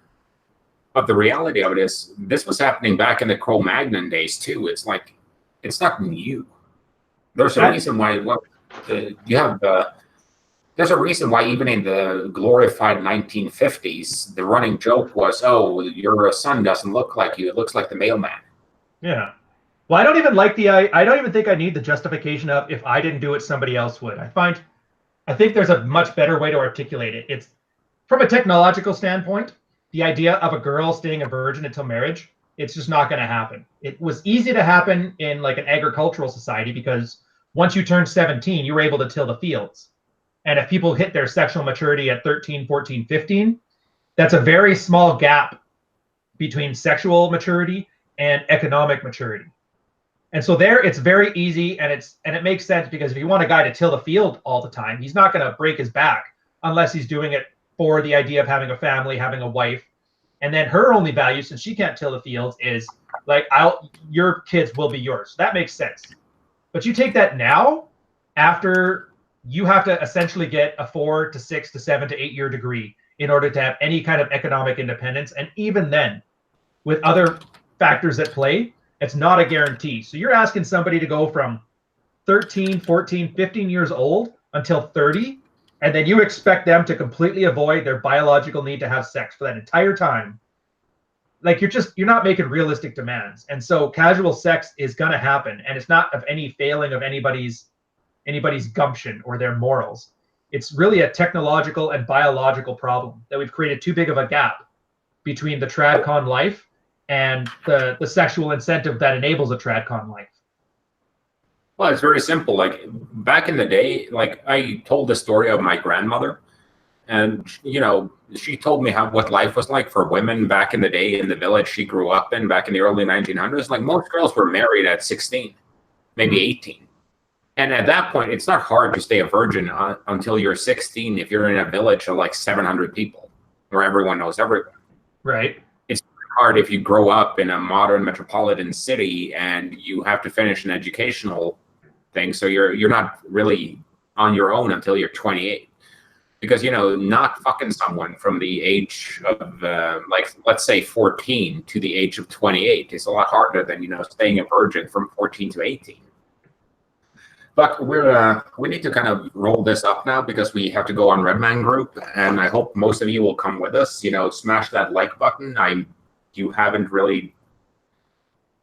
But the reality of it is, this was happening back in the Cro-Magnon days too. It's like, it's not new. There's a reason why there's a reason why even in the glorified 1950s, the running joke was, oh, your son doesn't look like you. It looks like the mailman. Yeah. Well, I don't even think I need the justification of if I didn't do it, somebody else would. I think there's a much better way to articulate it. It's from a technological standpoint, the idea of a girl staying a virgin until marriage, it's just not going to happen. It was easy to happen in like an agricultural society because once you turned 17, you were able to till the fields. And if people hit their sexual maturity at 13, 14, 15, that's a very small gap between sexual maturity and economic maturity. And so there, it's very easy, and it makes sense because if you want a guy to till the field all the time, he's not going to break his back unless he's doing it for the idea of having a family, having a wife. And then her only value, since she can't till the fields, is like, your kids will be yours. That makes sense. But you take that now, after you have to essentially get a 4 to 6 to 7 to 8 year degree in order to have any kind of economic independence. And even then, with other factors at play, it's not a guarantee. So you're asking somebody to go from 13, 14, 15 years old until 30, and then you expect them to completely avoid their biological need to have sex for that entire time. Like, you're not making realistic demands. And so casual sex is going to happen, and it's not of any failing of anybody's gumption or their morals. It's really a technological and biological problem that we've created too big of a gap between the tradcon life and the sexual incentive that enables a tradcon life. Well, it's very simple. Like, back in the day, like, I told the story of my grandmother, and she told me what life was like for women back in the day in the village she grew up in back in the early 1900s. Like, most girls were married at 16, maybe 18. And at that point, it's not hard to stay a virgin until you're 16 if you're in a village of like 700 people where everyone knows everyone. Right. It's hard if you grow up in a modern metropolitan city and you have to finish an educational thing. So you're not really on your own until you're 28. Because, not fucking someone from the age of, like, let's say 14 to the age of 28 is a lot harder than, staying a virgin from 14 to 18. But we need to kind of roll this up now because we have to go on Redman Group, and I hope most of you will come with us. Smash that like button. You haven't really.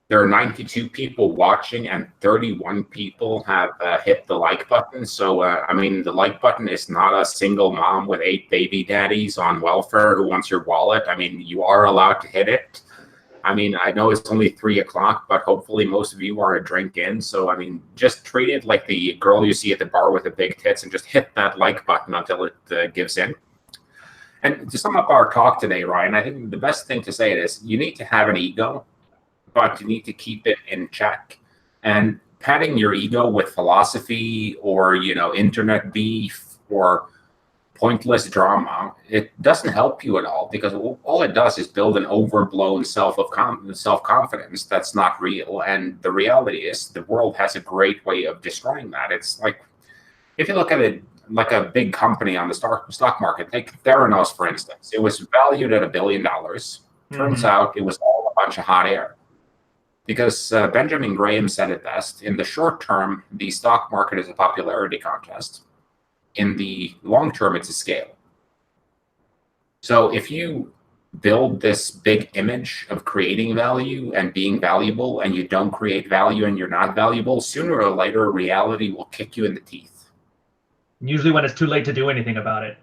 There are 92 people watching, and 31 people have hit the like button. So the like button is not a single mom with 8 baby daddies on welfare who wants your wallet. You are allowed to hit it. I mean, I know it's only 3 o'clock, but hopefully most of you are a drink in. So, I mean, just treat it like the girl you see at the bar with the big tits and just hit that like button until it gives in. And to sum up our talk today, Ryan, I think the best thing to say is you need to have an ego, but you need to keep it in check. And patting your ego with philosophy or, internet beef or pointless drama, it doesn't help you at all, because all it does is build an overblown self-confidence that's not real. And the reality is the world has a great way of destroying that. It's like, if you look at it like a big company on the stock market, take Theranos, for instance, it was valued at $1 billion. Turns out it was all a bunch of hot air. Because Benjamin Graham said it best, in the short term, the stock market is a popularity contest. In the long term, it's a scale. So if you build this big image of creating value and being valuable, and you don't create value and you're not valuable, sooner or later, reality will kick you in the teeth. Usually when it's too late to do anything about it.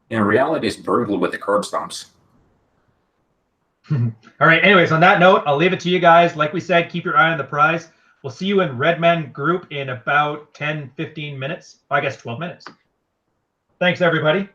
And reality is brutal with the curb stomps. All right. Anyways, on that note, I'll leave it to you guys. Like we said, keep your eye on the prize. We'll see you in Redman Group in about 10, 15 minutes. I guess 12 minutes. Thanks, everybody.